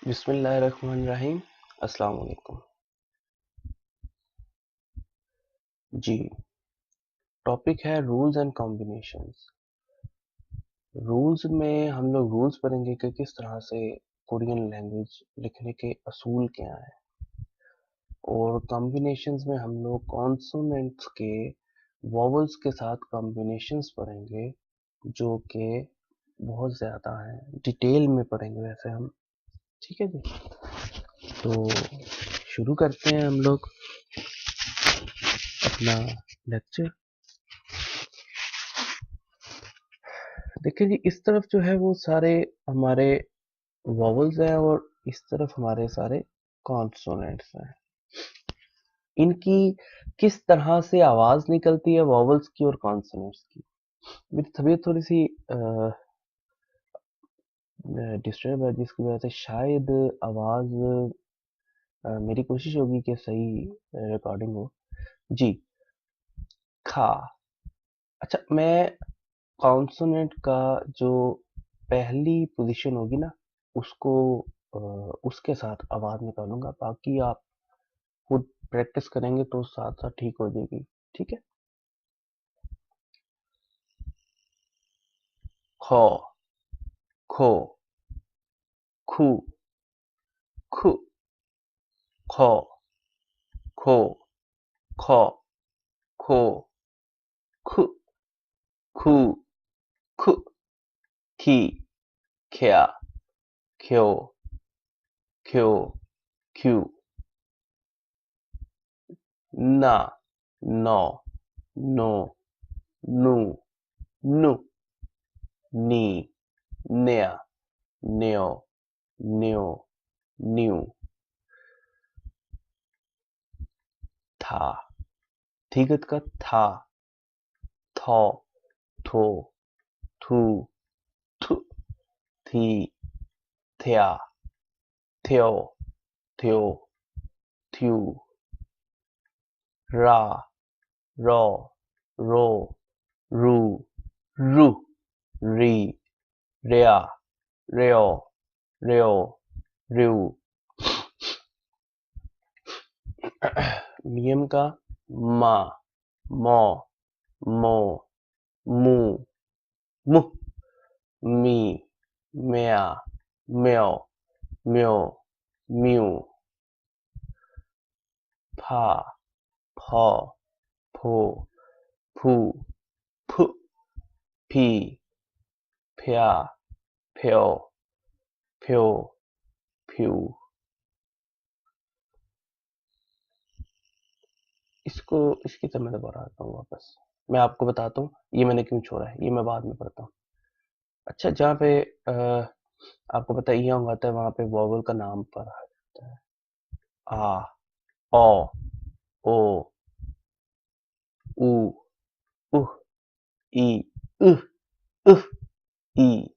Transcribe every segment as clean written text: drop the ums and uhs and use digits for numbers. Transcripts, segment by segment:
बिस्मिल्लाहिर्रहमानिर्रहीम। अस्सलाम वालेकुम। जी, टॉपिक है रूल्स एंड कॉम्बिनेशंस। रूल्स में हम लोग रूल्स पढ़ेंगे कि किस तरह से कोरियन लैंग्वेज लिखने के असूल क्या हैं, और कॉम्बिनेशंस में हम लोग कॉन्सोनेंट्स के वॉवल्स के साथ कॉम्बिनेशंस पढ़ेंगे जो कि बहुत ज़्यादा हैं, डिटेल में पढ़ेंगे वैसे हम। ठीक है जी, तो शुरू करते हैं हम लोग अपना लेक्चर। देखिए जी, इस तरफ जो है वो सारे हमारे वॉवल्स हैं और इस तरफ हमारे सारे कॉन्सोनेंट्स हैं। इनकी किस तरह से आवाज निकलती है वॉवल्स की और कॉन्सोनेंट्स की। मेरी तबीयत थोड़ी सी डिस्टर्ब है, जिसकी वजह से शायद आवाज मेरी कोशिश होगी कि सही रिकॉर्डिंग हो। जी, खा। अच्छा, मैं कॉन्सोनेंट का जो पहली पोजीशन होगी ना, उसको अ, उसके साथ आवाज निकालूंगा। बाकी आप खुद प्रैक्टिस करेंगे तो साथ साथ ठीक हो जाएगी। ठीक है। खो, खो, खू, खू, खो, खो, खो, खो, खू, खू, खू, की, ख्या, ख्यो, ख्यो, क्यू, ना, नो, नो, नू, नु, नी, न्या, न्यो, न्यो, न्यू, था। थीगत का था, थो, थो, थू, थु, थी, थया, थ्यो, थ्यो, थ्यू, रा, रो, रो, रू, रू, री, रेया, रेओ, रेओ, र्यू। मियम का मा, मो, मो, मू, मु, मी, म्या, म्यो, म्यो, म्यू, फा, फो, फो, फू, फु, फी, फ्या, फ्यो, फ्यो, फ्यू। इसको इसकी तरह मैं दोबारा हूँ वापस। मैं आपको बताता हूँ ये मैंने क्यों छोड़ा है, ये मैं बाद में पढ़ता हूँ। अच्छा, जहाँ पे आपको पता है यंग आता है, वहां पे वॉवल का नाम पढ़ा जाता है। आ, ओ, ओ, उ, उह, ई, उह, उह, ई,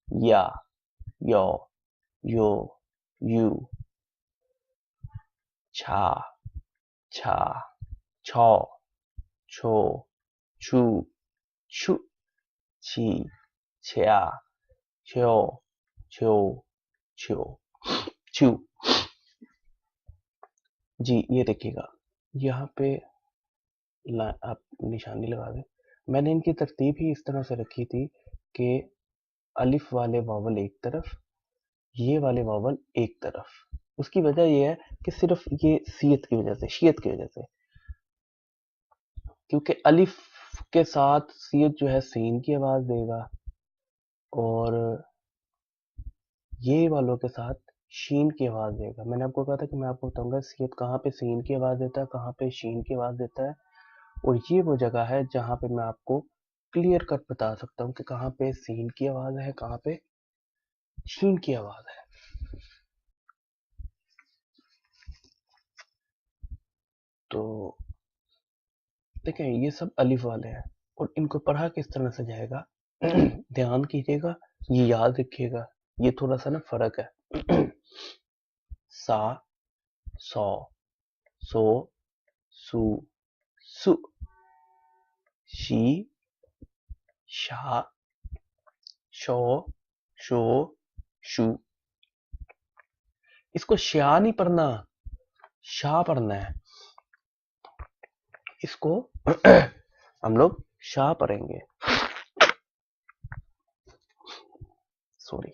या, यो, यो, यू, छा, छा, छो, छो, छू, छू, छी, छया, छो, छो, छो, छू। जी, ये देखिएगा, यहाँ पे आप निशानी लगा दें। मैंने इनकी तरतीब ही इस तरह से रखी थी कि अलिफ वाले वावल एक तरफ, ये वाले वावल एक तरफ। उसकी वजह यह है कि सिर्फ ये सीयत की वजह से, शीयत की वजह से, क्योंकि अलिफ के साथ सीयत जो है सीन की आवाज देगा, और ये वालों के साथ शीन की आवाज देगा। मैंने आपको कहा था कि मैं आपको बताऊंगा सीयत कहाँ पे सीन की आवाज देता है, कहाँ पे शीन की आवाज देता है, और ये वो जगह है जहाँ पे मैं आपको क्लियर कट बता सकता हूँ कि कहाँ पे सीन की आवाज है, कहाँ पे शीन की आवाज है। तो देखें, ये सब अलिफ वाले हैं, और इनको पढ़ा किस तरह से जाएगा ध्यान कीजिएगा, ये याद रखिएगा। ये थोड़ा सा ना फर्क है। सा, सौ, सो, सू, सु, शी, शा, शो, शो, शू। इसको श्या नहीं पढ़ना, शाह पढ़ना है। इसको हम लोग शाह पढ़ेंगे। सॉरी,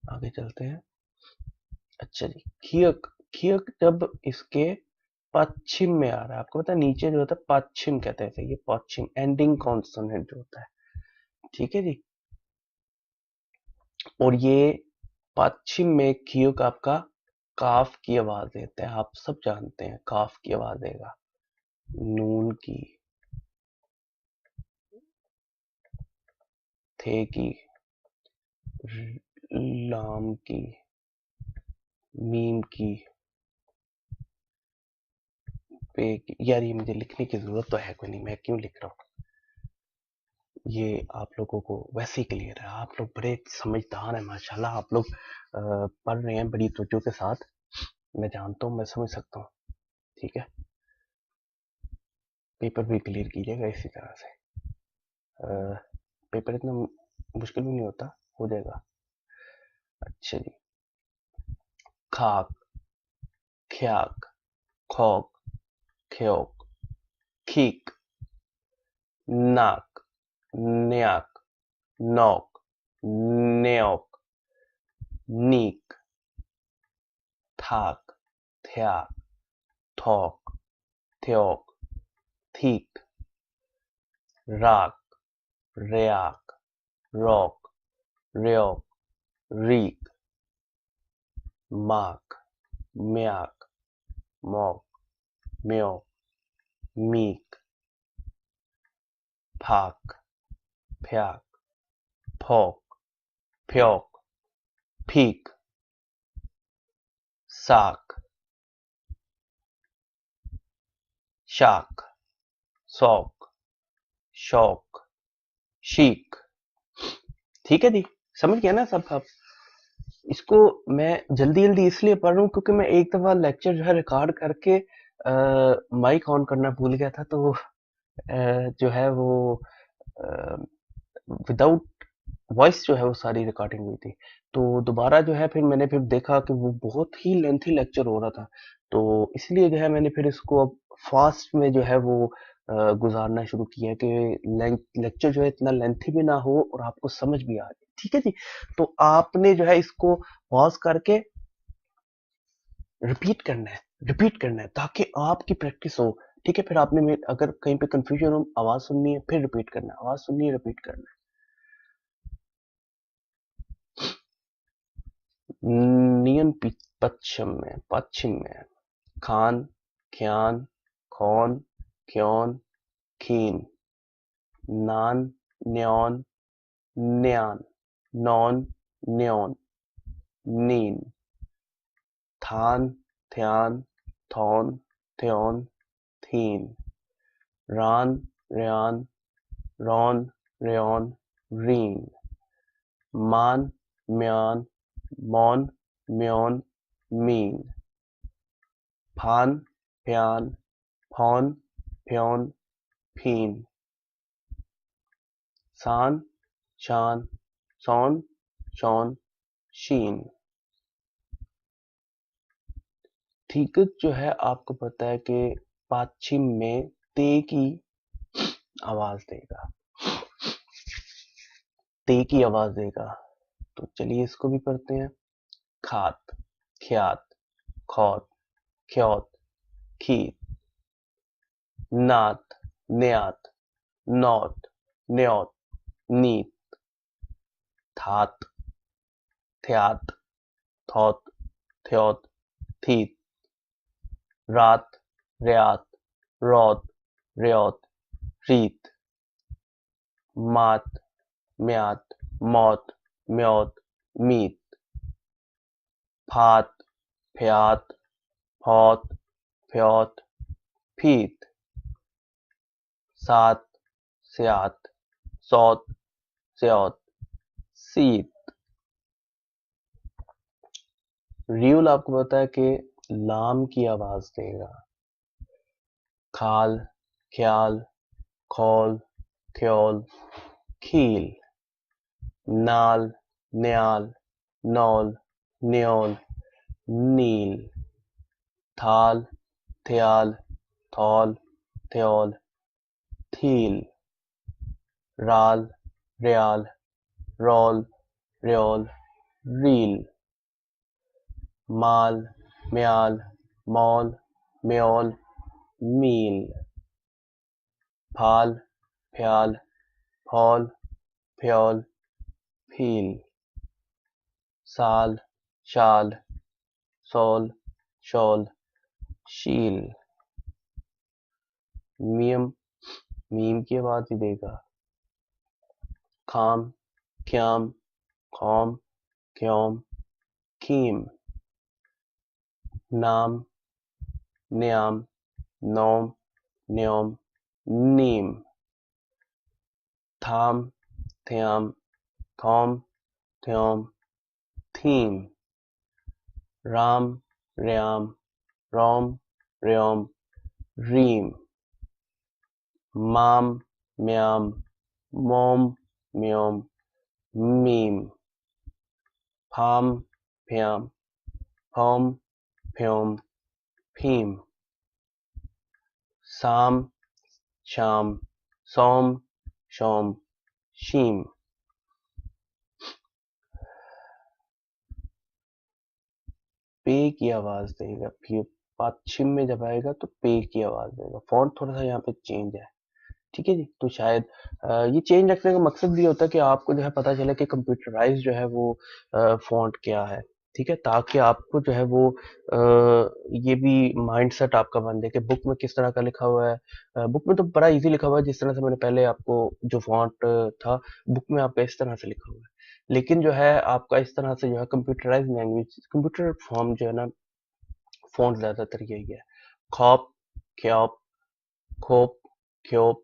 आगे चलते हैं। अच्छा जी, खियक, खियक जब इसके पश्चिम में आ रहा है, आपको पता है नीचे जो होता है पश्चिम कहते हैं, ये पश्चिम एंडिंग कॉन्सोनेंट जो होता है, ठीक है जी। और ये पश्चिम में खियक आपका काफ की आवाज देता है, आप सब जानते हैं काफ की आवाज देगा, नून की, थे की, लाम की, मीम की, पे की। यार ये मुझे लिखने की जरूरत तो है कोई नहीं, मैं क्यों लिख रहा हूँ, ये आप लोगों को वैसे ही क्लियर है। आप लोग बड़े समझदार हैं माशाल्लाह, आप लोग पढ़ रहे हैं बड़ी तवज्जो के साथ, मैं जानता हूँ, मैं समझ सकता हूँ, ठीक है। पेपर भी क्लियर कीजिएगा इसी तरह से, पेपर इतना मुश्किल भी नहीं होता, हो जाएगा। अच्छा जी, खाक, ख्याक, खौक, ख्योक, खीक, नाक, न्याक, नौक, न्योक, नीक, थाक, थ्याक, थौक, थ्योक, थीक, राक, रयाक, रॉक, र्योक, रीक, माक, म्याक, मौक, म्योक, मीक, फाक, फ्याक, फौक, फ्योक, फीक, साक, शाक, सौक, शौक, शीक। ठीक है जी, समझ गया ना सब आप। इसको मैं जल्दी जल्दी इसलिए पढ़ रहा हूँ क्योंकि मैं एक दफा लेक्चर जो है रिकॉर्ड करके माइक ऑन करना भूल गया था, तो जो है वो विदाउट वॉइस जो है वो सारी रिकॉर्डिंग हुई थी। तो दोबारा जो है फिर मैंने फिर देखा कि वो बहुत ही लेंथी लेक्चर हो रहा था, तो इसलिए जो है मैंने फिर इसको अब फास्ट में जो है वो गुजारना शुरू किया कि लेक्चर जो है इतना लेंथी भी ना हो और आपको समझ भी आ जाए, ठीक है जी। तो आपने जो है इसको पॉज करके रिपीट करना है, रिपीट करना है ताकि आपकी प्रैक्टिस हो, ठीक है। फिर आपने अगर कहीं पे कंफ्यूजन हो, आवाज सुननी है फिर रिपीट करना है, आवाज सुननी है रिपीट करना है। नियन पश्चिम में खान, ख्यान, खौन, क्योन, खीन, नान, न्योन, न्यान, नौन, न्योन, नीन, थान, थ्यान, थौन, थ्योन, थीन, रान, रयान, रौन, रयोन, रीन, मान, म्यान, मौन, म्योन, मीन, फान, फ्यान, फौन, फ्योन, फीन, सान, शान, सौन, शौन, शीन। ठीक जो है आपको पता है कि पश्चिम में ते की आवाज देगा, ते की आवाज देगा। तो चलिए इसको भी पढ़ते हैं। खात, ख्यात, खौत, ख्योत, खीत, नात, न्यात, नौत, न्योत, नीत, थात, थ्यात, थौत, थ्योत, थीत, रात, रयात, रौत, रयोत, रीत, मात, म्यात, मौत, म्योत, मीत, फात, फ्यात, फौत, फ्योत, फीत, सात, स्यात, सौत, स्योत, सीत। रियूल आपको पता है कि लाम की आवाज देगा। खाल, ख्याल, खौल, ख्योल, खील, नाल, न्याल, नौल, न्योल, नील, थाल, थ्याल, थौल, थ्योल, थील, राल, रयाल, रौल, रयोल, रील, माल, म्याल, मौल, म्योल, मील, फाल, फ्याल, फौल, फ्योल, फील, साल, शाल, सौल, शौल, शील, मियम, मीम की आवाज ही देगा, खाम, ख्याम, खौम, क्योम, खीम, नाम, न्याम, नौम, न्योम, नीम, थाम, थ्याम, थौम, थ्योम, थीम, राम, रयाम, रोम, रयोम, रीम, माम, म्याम, मोम, म्योम, मीम, फाम, फ्याम, फौम, फ्योम, फीम, साम, शाम, सोम, शोम, शीम। पे की आवाज देगा, फिर पश्चिम में जब आएगा तो पे की आवाज देगा। फॉन्ट थोड़ा सा यहाँ पे चेंज है, ठीक है जी। तो शायद ये चेंज रखने का मकसद भी होता है कि आपको जो है पता चले कि कंप्यूटराइज जो है वो फॉन्ट क्या है, ठीक है, ताकि आपको जो है वो ये भी माइंडसेट आपका बन जाए कि बुक में किस तरह का लिखा हुआ है। बुक में तो बड़ा इजी लिखा हुआ है, जिस तरह से मैंने पहले आपको जो फॉन्ट था बुक में आपका इस तरह से लिखा हुआ है, लेकिन जो है आपका इस तरह से जो है कंप्यूटराइज लैंग्वेज कंप्यूटर फॉर्म जो है ना, फॉन्ट ज्यादातर यही है, खौप, ख्यौप, खोप, ख्योप,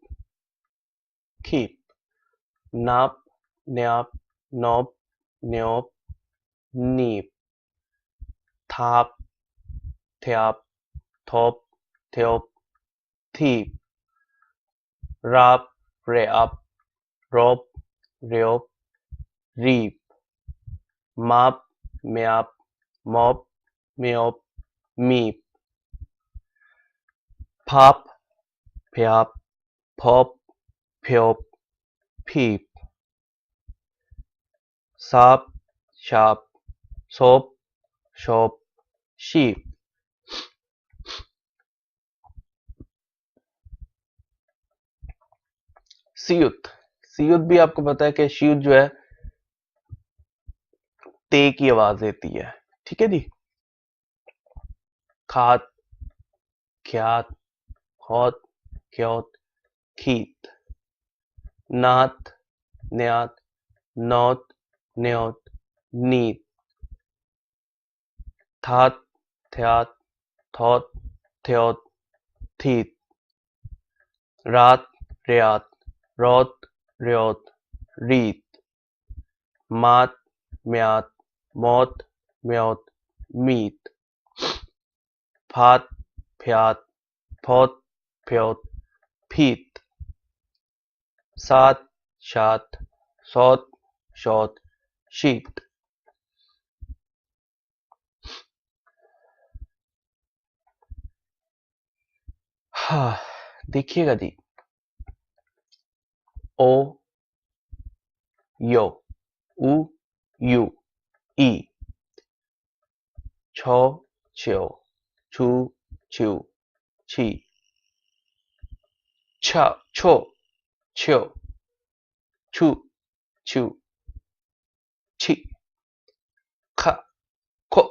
खीप, नाप, न्याप, नौप, न्योप, नीप, थाप, थ्याप, थोप, थ्योप, थीप, राप, रेआप, रोप, रेओप, रीप, माप, म्याप, मौप, म्योप, मीप, फाप, फ्याप, फौप, फ्योप, फीप, साप, शाप, सोप, शोप, शीप। सियुत, सियुत भी आपको पता है कि सियुत जो है ते की आवाज देती है, ठीक है जी। खात, ख्यात, खौत, क्योत, खीत, नात, न्यात, नौत, न्योत, नीत, थात, थ्यात, थौत, थ्योत, थीत, रात, रयात, रौत, रयोत, रीत, मात, म्यात, मौत, म्योत, मीत, फात, फ्यात, फौत, फ्योत, फीत, सात, शात, सौत, शौत, शीत। हाँ, देखिएगा जी, ओ, यो, उ, यू, ई, छो, छ्यो, छू, छ्यू, छी, छ, छो, छ्यो, छू, छ्यू, छी, ख, खो,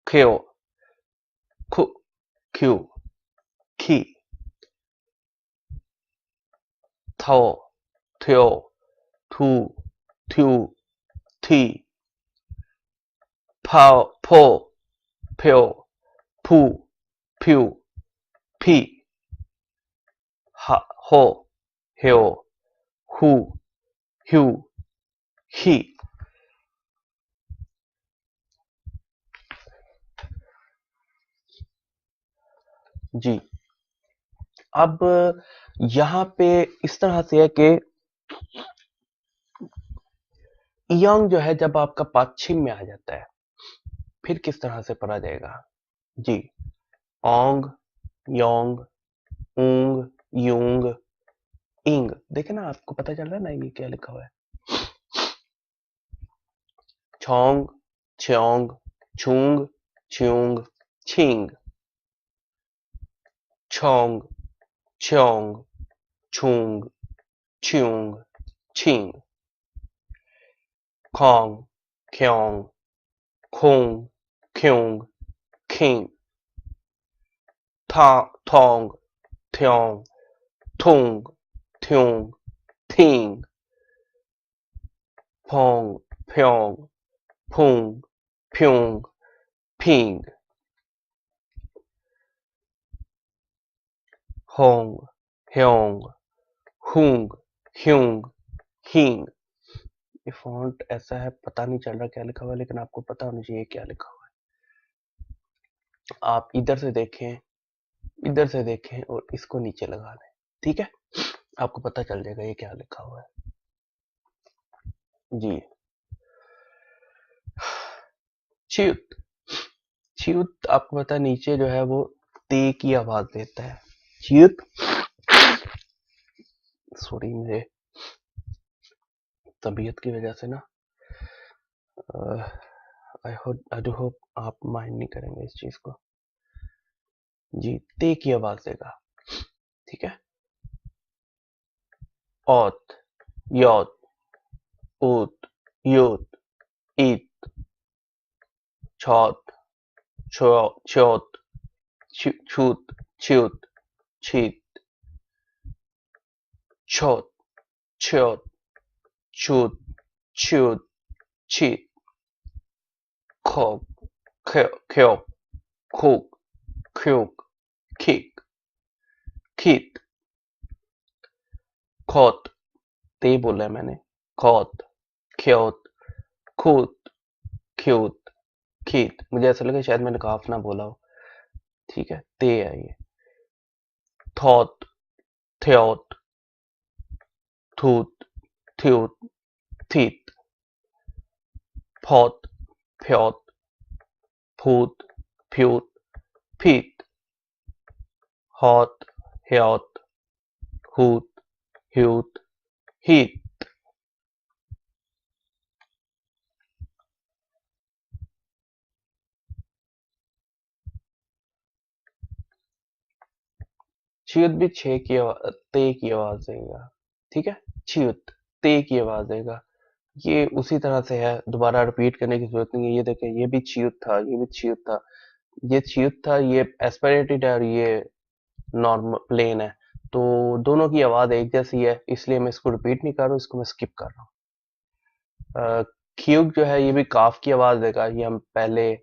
ख्यो, खु, ख्यू, खी, थो, थ्यो, थू, थ्यू, थी, फाओ, फो, फ्यो, फू, फ्यू, फी, हा, हो, ह्यो, हू, ह्यू, ही। जी, अब यहाँ पे इस तरह से है कि यंग जो है जब आपका पाछिम में आ जाता है, फिर किस तरह से पढ़ा जाएगा जी? ओंग, योंग, ऊंग, यूंग, इंग। देखे ना, आपको पता चल रहा है ना ये क्या लिखा हुआ है? छोंग, छोंग, छूंग, छूंग, छींग, छोंग, छोंग, छूंग, छूंग, छींग, खोंग, क्योंग, खूंग, क्यूंग, खींग, था, थोंग, थ्योंग, थूंग, थ्यूंग, thing, Phong, फ्योंग, Phuc, फ्यूंग, फींग, Hong, Hyeong, हूंग, ह्यूंग, हींग। ये फॉन्ट ऐसा है, पता नहीं चल रहा क्या लिखा हुआ है, लेकिन आपको पता होना चाहिए क्या लिखा हुआ है। आप इधर से देखें और इसको नीचे लगा दें, ठीक है? आपको पता चल जाएगा ये क्या लिखा हुआ है जी। च्युत, च्युत आपको पता है नीचे जो है वो ते की आवाज देता है। च्युत, सॉरी, मुझे तबीयत की वजह से ना, आई डू होप आप माइंड नहीं करेंगे इस चीज को जी। ते की आवाज देगा, ठीक है? औत, यौत, ऊत, यूत, ईत, छौत, छौत, छूत, च्यूत, छीत, छौत, छ्योत, छूत, च्यूत, छीत, खोक, ख्योक, खूक, ख्यूक, खीक, खीत, खोत, ते बोला है मैंने। खोत, ख्योत, खूत, ख्यूत, खीत। मुझे ऐसा लगा शायद मैंने काफ ना बोला हो, ठीक है? ते है ये। थौत, थ्योत, थूत, थ्यूत, थीत, फौत, फ्योत, फूत, फ्यूत, फीत, हौत, ह्योत, हूत, ह्यूत, हीत। च्युत भी ते की आवाज देगा, ठीक है? च्युत, ते की आवाज देगा। ये उसी तरह से है, दोबारा रिपीट करने की जरूरत नहीं है। ये देखें, ये भी च्युत था, ये भी च्युत था, ये च्युत था, ये एस्पिरेटेड है और ये नॉर्मल प्लेन है। तो दोनों की आवाज एक जैसी है, इसलिए मैं इसको रिपीट नहीं कर रहा हूँ, इसको मैं स्किप कर रहा हूँ। क्यूब जो है ये भी काफ की आवाज देगा, ये हम पहले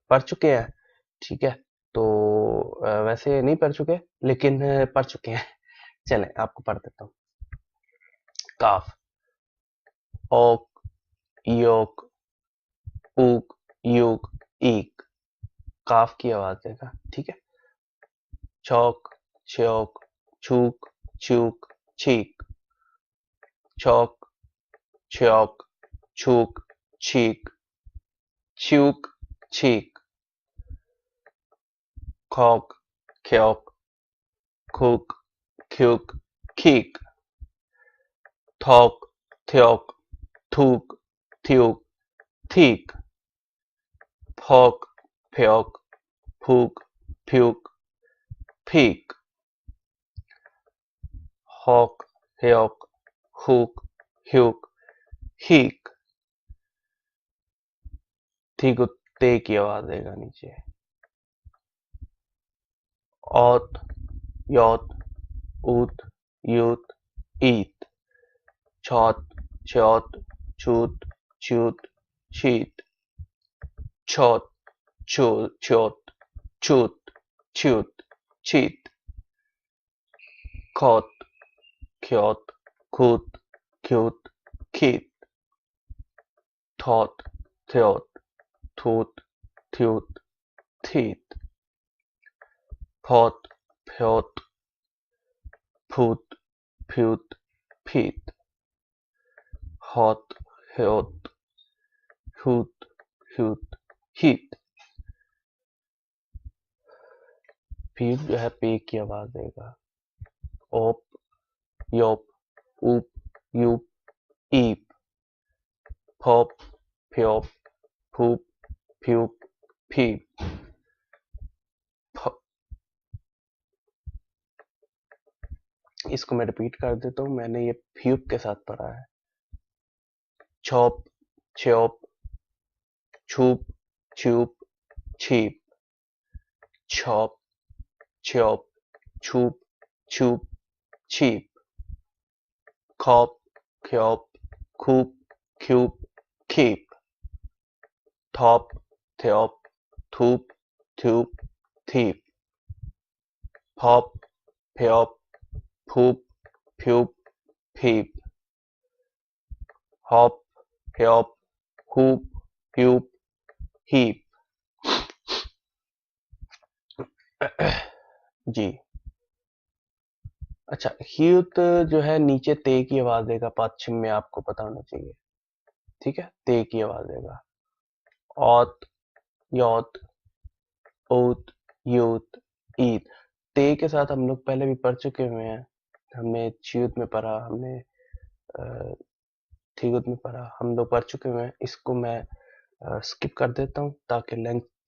पढ़ चुके हैं, ठीक है? तो वैसे नहीं पढ़ चुके, लेकिन पढ़ चुके हैं। चलें, आपको पढ़ देता हूँ। काफ, ओक, योक, ऊक, यूक, ईक। काफ की आवाज देगा, ठीक है? चौक, च्योक, छूक, चूक, छीक, चौक, च्योक, छूक, छीक, च्यूक, छीक, खौक, ख्योक, खूक, ख्यूक, खीक, थौक, थ्योक, थूक, थ्यूक, थीक, फौक, फ्योक, फूक, फ्यूक, फीक, हॉक, ह्योक, हुक, ह्यूक, हीक। ठीक, ते की आवाज देगा नीचे। औत, यौत, ऊत, यूत, ईत, छौत, च्योत, छूत, च्यूत, छीत, छौत, च्योत, छूत, च्यूत, छीत, खौत, ख्योत, खूत, ख्यूत, खीत, थौत, थ्योत, थूत, थ्यूत, थीत, फौत, फ्योत, फूत, फ्यूत, फीत, hot, hot, hoot, hoot, heat। फिर जो है पे की आवाज देगा, ओप, योप, ऊप, यूप, ईप, फोप, फ्योप, फूप, फ्यूप, फीप। इसको मैं रिपीट कर देता हूँ, मैंने ये फ्यूप के साथ पढ़ा है। छोप, छ्योप, छूप, छूप, छीप, छौप, छ्योप, छूप, छूप, छीप, खौप, ख्योप, खूप, ख्यूप, खीप, थौप, थ्योप, थूप, थ्यूप, थीप, फौप, फ्योप, फूप, फ्यूप, फीप, हॉप, फ्योप, हूप, ह्यूप, हीप। जी। अच्छा, ह्यूत जो है नीचे ते की आवाज देगा, पश्चिम में आपको पता होना चाहिए। ठीक है, ते की आवाज देगा। औत, यौत, ओत, यूत, ईद। ते के साथ हम लोग पहले भी पढ़ चुके हुए हैं। हमने च्यूत में पढ़ा, हमने थीगुत में पढ़ा, हम लोग पढ़ चुके हुए हैं। इसको मैं स्किप कर देता हूँ ताकि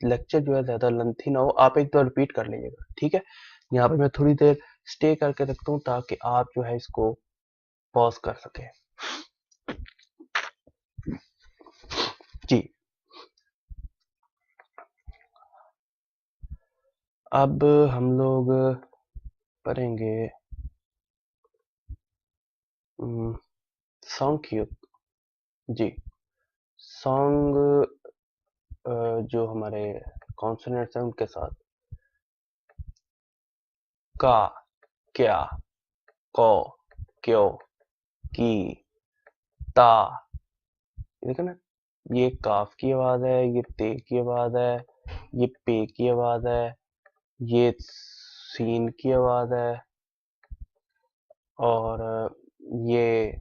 लेक्चर जो है ज्यादा लेंथी ना हो। आप एक बार रिपीट कर लीजिएगा, ठीक है। यहाँ पे मैं थोड़ी देर स्टे करके रखता हूँ ताकि आप जो है इसको पॉज कर सके। जी, अब हम लोग पढ़ेंगे सॉन्ग की। जी, सॉन्ग जो हमारे कॉन्सोनेंट्स हैं उनके साथ का, क्या, को, क्यों, की, ता। देखो ना, ये काफ की आवाज है, ये ते की आवाज है, ये पे की आवाज है, ये सीन की आवाज है, और ये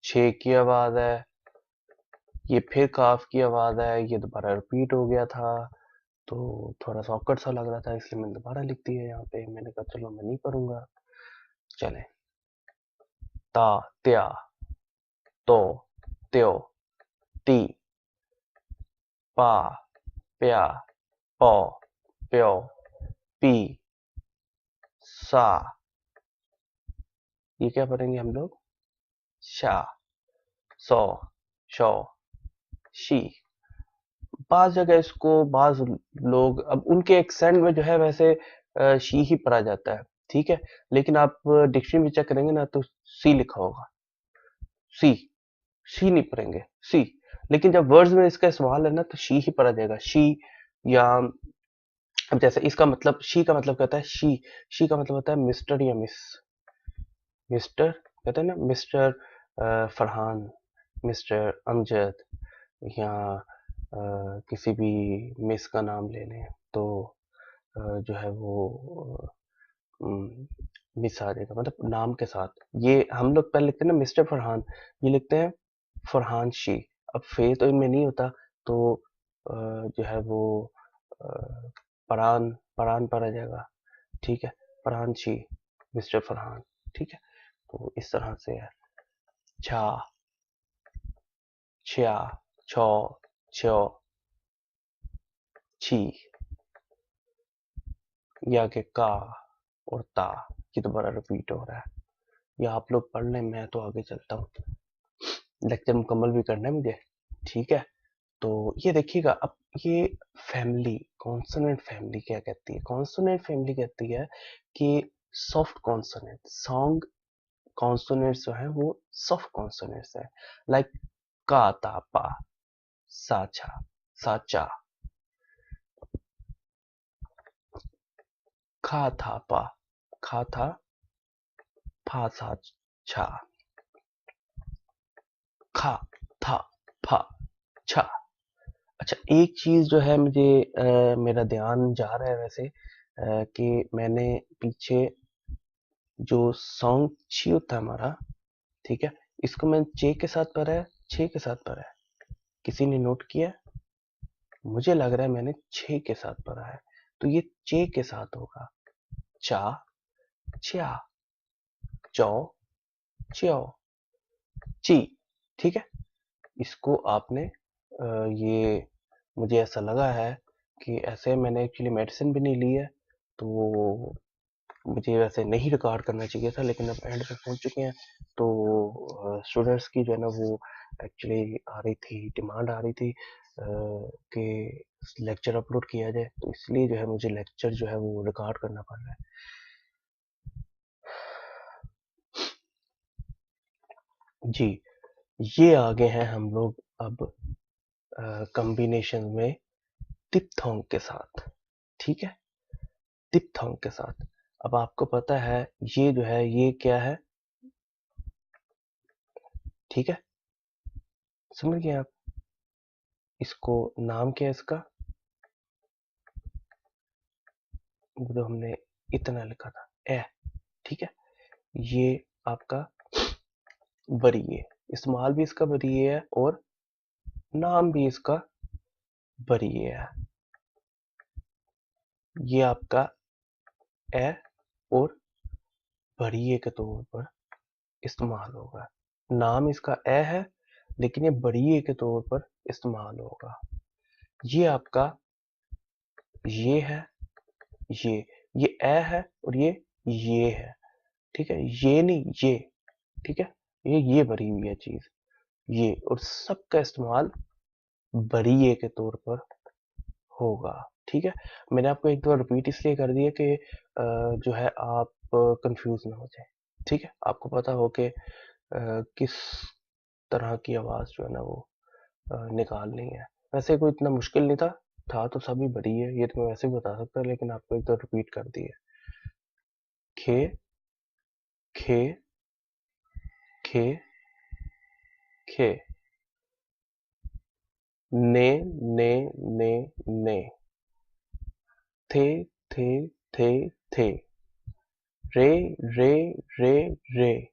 छे की आवाज है, ये फिर काफ की आवाज है, ये दोबारा रिपीट हो गया था तो थोड़ा सा ऑकवर्ड सा लग रहा था, इसलिए मैंने दोबारा लिख दिया यहाँ पे। मैंने कहा चलो मैं नहीं करूंगा। चले, ता, त्या, तो, त्यो, ती, पा, प्या, पौ, प्यो, पी, सा। ये क्या पढ़ेंगे हम लोग? शा, सौ, शौ, शी। बाज जगह इसको बाज लोग अब उनके एक्सेंट में जो है वैसे शी ही पढ़ा जाता है, ठीक है। लेकिन आप डिक्शनरी में चेक करेंगे ना तो सी लिखा होगा, सी। शी नहीं पढ़ेंगे, सी। लेकिन जब वर्ड्स में इसका सवाल है ना तो शी ही पढ़ा जाएगा, शी। या अब जैसे इसका मतलब, शी का मतलब कहता है शी। शी का मतलब होता है मिस्टर या मिस। मिस्टर कहते हैं ना, मिस्टर फरहान, मिस्टर अमजद, या किसी भी मिस का नाम ले लें तो जो है वो मिस आ जाएगा, मतलब नाम के साथ। ये हम लोग पहले लिखते हैं ना मिस्टर फरहान, ये लिखते हैं फरहान शी। अब फे तो इनमें नहीं होता तो जो है वो परान, परान पर आ जाएगा, ठीक है। फरहान शी, मिस्टर फरहान, ठीक है। तो इस तरह से है। छा, छया, छो, छो, छी। ये आगे का और ता, ये दोबारा रिपीट हो रहा है। ये आप लोग पढ़ लें, मैं तो आगे चलता हूँ, लेक्चर मुकम्मल भी करना है मुझे, ठीक है। तो ये देखिएगा, अब ये फैमिली, कॉन्सोनेंट फैमिली क्या कहती है? कॉन्सोनेंट फैमिली कहती है कि सॉफ्ट कॉन्सोनेंट, सॉन्ग कॉन्सोनेंट्स जो है वो सॉफ्ट कॉन्सोनेंट्स है। लाइक का, ता, पा, साचा, साचा, खा था पा, खा था फा, सा, छा, खा था फा, छा। अच्छा, एक चीज जो है मुझे मेरा ध्यान जा रहा है वैसे कि मैंने पीछे जो सॉन्ग ची होता है हमारा, ठीक है, इसको मैंने चे के साथ पढ़ा है, छे के साथ पढ़ा है, किसी ने नोट किया? मुझे लग रहा है मैंने छे के साथ पढ़ा है, तो ये चे के साथ होगा। चा, च्या, चौ, च्यो, ची। ठीक है, इसको आपने ये मुझे ऐसा लगा है कि ऐसे मैंने एक्चुअली मेडिसिन भी नहीं ली है, तो मुझे वैसे नहीं रिकॉर्ड करना चाहिए था, लेकिन अब एंड पे पहुंच चुके हैं, तो स्टूडेंट्स की जो है ना वो एक्चुअली आ रही थी, डिमांड आ रही थी कि लेक्चर अपलोड किया जाए, तो इसलिए जो है मुझे लेक्चर जो है वो रिकॉर्ड करना पड़ रहा है। जी, ये आगे हैं हम लोग अब कॉम्बिनेशन में दिप्थोंग के साथ। ठीक है, दिप्थोंग के साथ। अब आपको पता है ये जो है ये क्या है? ठीक है, समझ गए आप? इसको नाम क्या है इसका? वो जो हमने इतना लिखा था ए। ठीक है, ये आपका बरीए, इस्तेमाल भी इसका बरीए है और नाम भी इसका बरीए है। ये आपका ए और बरीए के तौर पर इस्तेमाल होगा। नाम इसका ए है, लेकिन ये बरीए के तौर पर इस्तेमाल होगा। ये आपका ये है, ये ए है और ये है। ठीक है, ये नहीं ये। ठीक है, ये भरी हुई है चीज, ये, और सबका इस्तेमाल बरीए के तौर पर होगा। ठीक है, मैंने आपको एक बार रिपीट इसलिए कर दिया कि जो है आप कंफ्यूज ना हो जाए। ठीक है, आपको पता हो कि किस तरह की आवाज जो है ना वो निकालनी है। वैसे कोई इतना मुश्किल नहीं था तो सभी बड़ी है, ये तो मैं वैसे भी बता सकता, लेकिन आपको एक बार रिपीट कर दिया। खे, खे, खे, खे। ने, ने, ने, ने। थे, थे, थे, थे। रे, रे, रे, रे।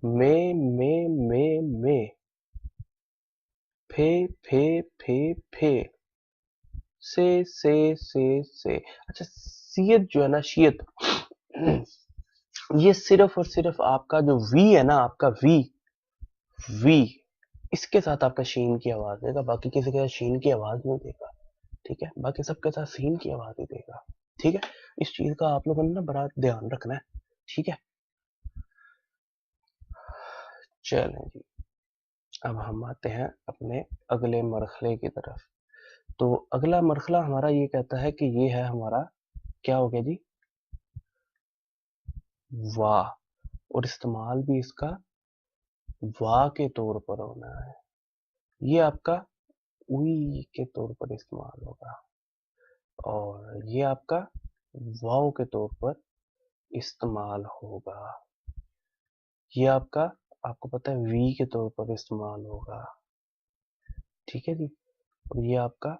में। फे, फे, फे, फे। से। अच्छा, सियत जो है ना, शियत, ये सिर्फ और सिर्फ आपका जो वी है ना, आपका वी, वी, इसके साथ आपका शीन की आवाज देगा, बाकी किसी के साथ शीन की आवाज नहीं देगा। ठीक है, बाकी सबके साथ सीन की आवाज ही देगा। ठीक है, इस चीज का आप लोगों ने ना बड़ा ध्यान रखना है। ठीक है, चलें जी, अब हम आते हैं अपने अगले मरहले की तरफ। तो अगला मरहला हमारा ये कहता है कि ये है हमारा, क्या हो गया जी? वाह, और इस्तेमाल भी इसका वाह के तौर पर होना है। ये आपका उई के तौर पर इस्तेमाल होगा, और ये आपका वाव के तौर पर इस्तेमाल होगा। ये आपका, आपको पता है, वी के तौर पर इस्तेमाल होगा। ठीक है जी, और ये आपका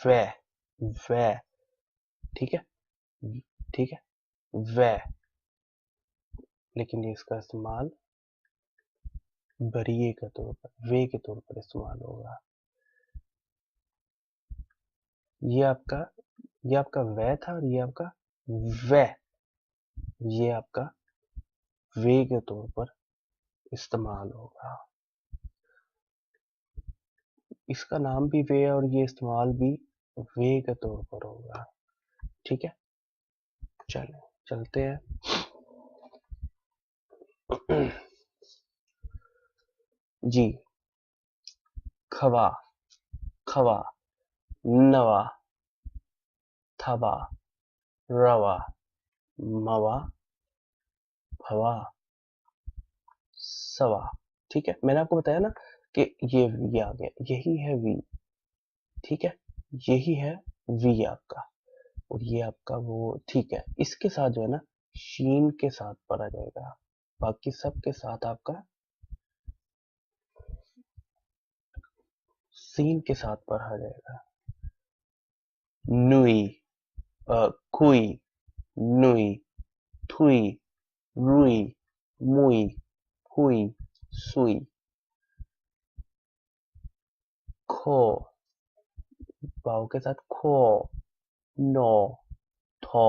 वै, वै। ठीक है, ठीक है, वै, लेकिन ये इसका इस्तेमाल बरिए के तौर पर, वे के तौर पर इस्तेमाल होगा। ये आपका वै था, और ये आपका वै, ये आपका वे के तौर पर इस्तेमाल होगा। इसका नाम भी वे है और ये इस्तेमाल भी वे के तौर पर होगा। ठीक है, चलो चलते हैं। जी, खवा, खवा, नवा, थवा, रवा, मवा, भवा, सवा। ठीक है, मैंने आपको बताया ना कि ये आ गया, यही है वी। ठीक है, यही है वी आपका, और ये आपका वो। ठीक है, इसके साथ जो है ना शीन के साथ पढ़ा जाएगा, बाकी सब के साथ आपका सीन के साथ पढ़ा जाएगा। नुई, कुई, नुई, थुई, रुई, मुई, हुई, सुई। खो, वाव के साथ खो, नो, थो,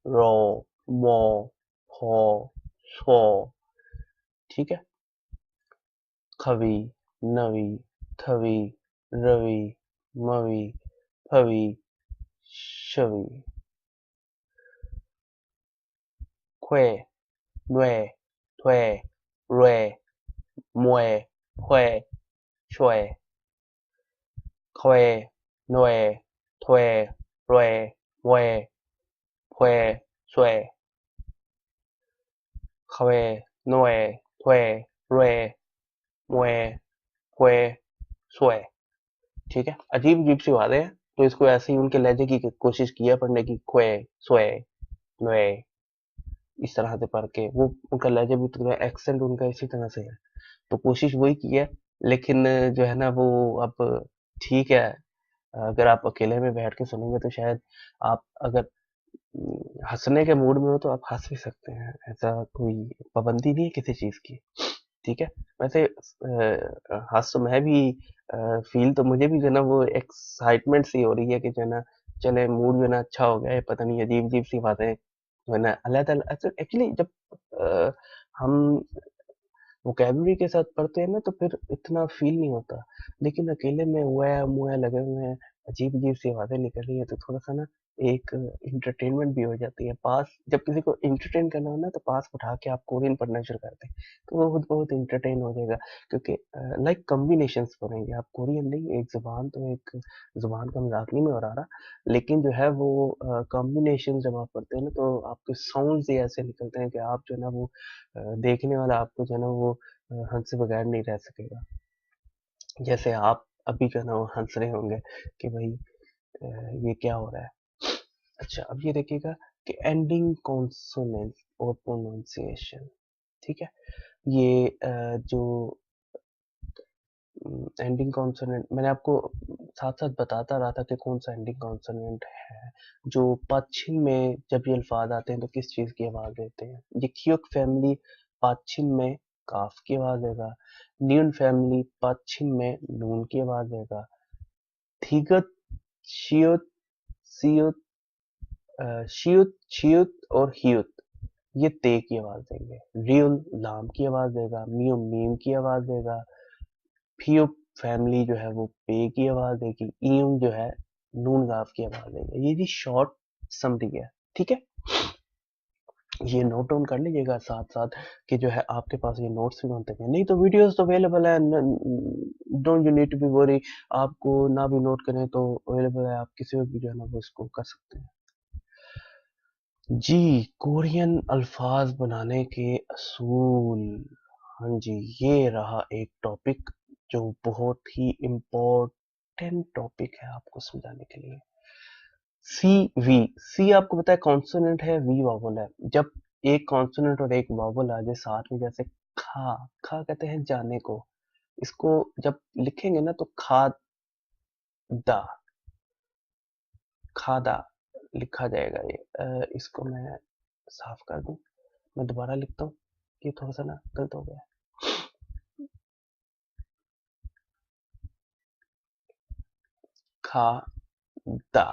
रो, मो, हो, सो। ठीक है। खवी, नवी, थवी, रवि, मवी, फवी, शवी। ख्वे, न्वे, थ्वे, रे, mue, hue, shue, ख्वे, न्वे, थ्वे, रे, mue, hue, shue, ख्वे, न्वे, थ्वे, रे, mue, hue, shue। ठीक है। अजीब अजीब सी बातें हैं, तो इसको ऐसे ही उनके लहजे की कोशिश की है पढ़ने की। ख्वे, स्वे, न्वे, इस तरह से पढ़ के वो उनका लहजा भी तो एक्सेंट उनका इसी तरह से है, तो कोशिश वही की है। लेकिन जो है ना वो अब ठीक है, अगर आप अकेले में बैठ के सुनेंगे तो शायद आप अगर हंसने के मूड में हो तो आप हंस भी सकते हैं, ऐसा कोई पाबंदी नहीं है किसी चीज की। ठीक है। वैसे हंस तो मैं भी फील तो मुझे भी जो है ना वो एक्साइटमेंट सी हो रही है कि जो है ना चले मूड जो है ना अच्छा हो गया है, पता नहीं अजीब अजीब सी बातें जो है ना अलग अलग। एक्चुअली जब हम वोकेबलरी के साथ पढ़ते हैं ना तो फिर इतना फील नहीं होता, लेकिन अकेले में हुआ मुआ लगे हुए हैं, अजीब अजीब सी बातें निकल रही है तो थोड़ा सा ना एक इंटरटेनमेंट भी हो जाती है। पास जब किसी को इंटरटेन करना हो ना तो पास उठा के आप कोरियन पढ़ना शुरू करते हैं तो वो खुद बहुत इंटरटेन हो जाएगा, क्योंकि लाइक कॉम्बिनेशंस पढ़ेंगे आप, कोरियन नहीं। एक जुबान तो एक जुबान का मजाक नहीं मैं उड़ा रहा, लेकिन जो है वो कॉम्बिनेशन जब आप पढ़ते हैं ना तो आपके साउंड ही ऐसे निकलते हैं कि आप जो है ना वो देखने वाला आपको जो है ना वो हंस से बगैर नहीं रह सकेगा। जैसे आप अभी जो है ना वो हंस रहे होंगे कि भाई ये क्या हो रहा है। अच्छा, अब ये देखिएगा कि एंडिंग कॉन्सोनेंट और प्रोनाउंसिएशन। ठीक है। ये जो एंडिंग कॉन्सोनेंट मैंने आपको साथ साथ बताता रहा था कि कौन सा एंडिंग कॉन्सोनेंट है जो पश्चिम में जब ये अल्फाज आते हैं तो किस चीज की आवाज देते हैं। ये क्यूक फैमिली पश्चिम में काफ की आवाज देगा, न्यून फैमिली पश्चिम में नून की आवाज देगा, थीगत, शियुत, सियुत, शियुत, छियुत और हियुत ये ते की आवाज देंगे, रियल लाम की आवाज देगा, मियम मीम की आवाज देगा, फियुप फैमिली जो है वो पे की आवाज देगी, ईयम जो है नून गाफ की आवाज देगा। ये जी शॉर्ट समरी है। ठीक है। ये नोट डाउन कर लीजिएगा साथ साथ कि जो है आपके पास ये नोट्स भी बनते हैं, नहीं तो वीडियोस तो अवेलेबल है, don't you need to be worry. आपको ना भी नोट करें तो अवेलेबल है, आप किसी भी जो है ना वो इसको कर सकते हैं। जी, कोरियन अल्फाज बनाने के असूल। हाँ जी, ये रहा एक टॉपिक जो बहुत ही इम्पोर्टेंट टॉपिक है आपको समझाने के लिए। सी वी, सी आपको पता है कॉन्सोनेंट है, वी वावल है। जब एक कॉन्सोनेंट और एक वावल आ जाए साथ में, जैसे खा, खा कहते हैं जाने को, इसको जब लिखेंगे ना तो खादा, खादा लिखा जाएगा। ये इसको मैं साफ कर दूं, मैं दोबारा लिखता हूँ, ये थोड़ा सा ना गलत हो गया। खादा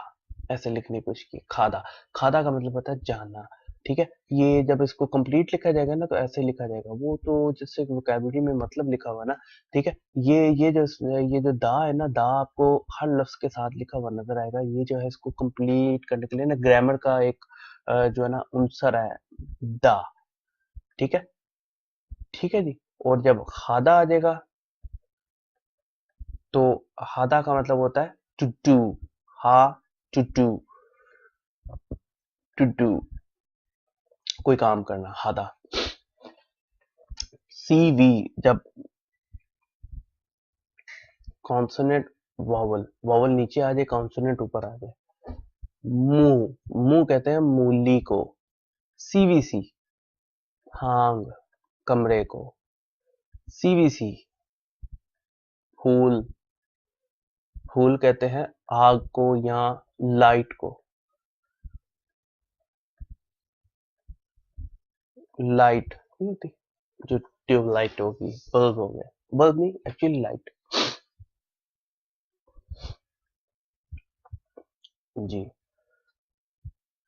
ऐसे लिखने की कोशिश की, खादा। खादा का मतलब होता है जाना। ठीक है। ये जब इसको कंप्लीट लिखा जाएगा ना तो ऐसे लिखा जाएगा, वो तो जिससे वोकैबुलरी में मतलब लिखा हुआ ना। ठीक है। ये जो दा है ना, दा आपको हर लफ्ज के साथ लिखा हुआ नजर आएगा। ये जो है इसको कंप्लीट करने के लिए ना ग्रामर का एक जो है ना आंसर है दा। ठीक है। ठीक है जी। और जब खादा आ जाएगा तो हादा का मतलब होता है टू डू, हा, टू डू, टू डू कोई काम करना, हादा। सी वी जब कॉन्सोनेंट वॉवल, वॉवल नीचे आ जाए कॉन्सोनेंट ऊपर आ जाए। मुंह, मुंह कहते हैं मूली को। सीवीसी हांग, कमरे को। सीवीसी फूल, फूल कहते हैं आग को या लाइट को। लाइट नहीं होती, जो ट्यूबलाइट होगी, बल्ब हो गया, बल्ब नहीं एक्चुअली लाइट। जी,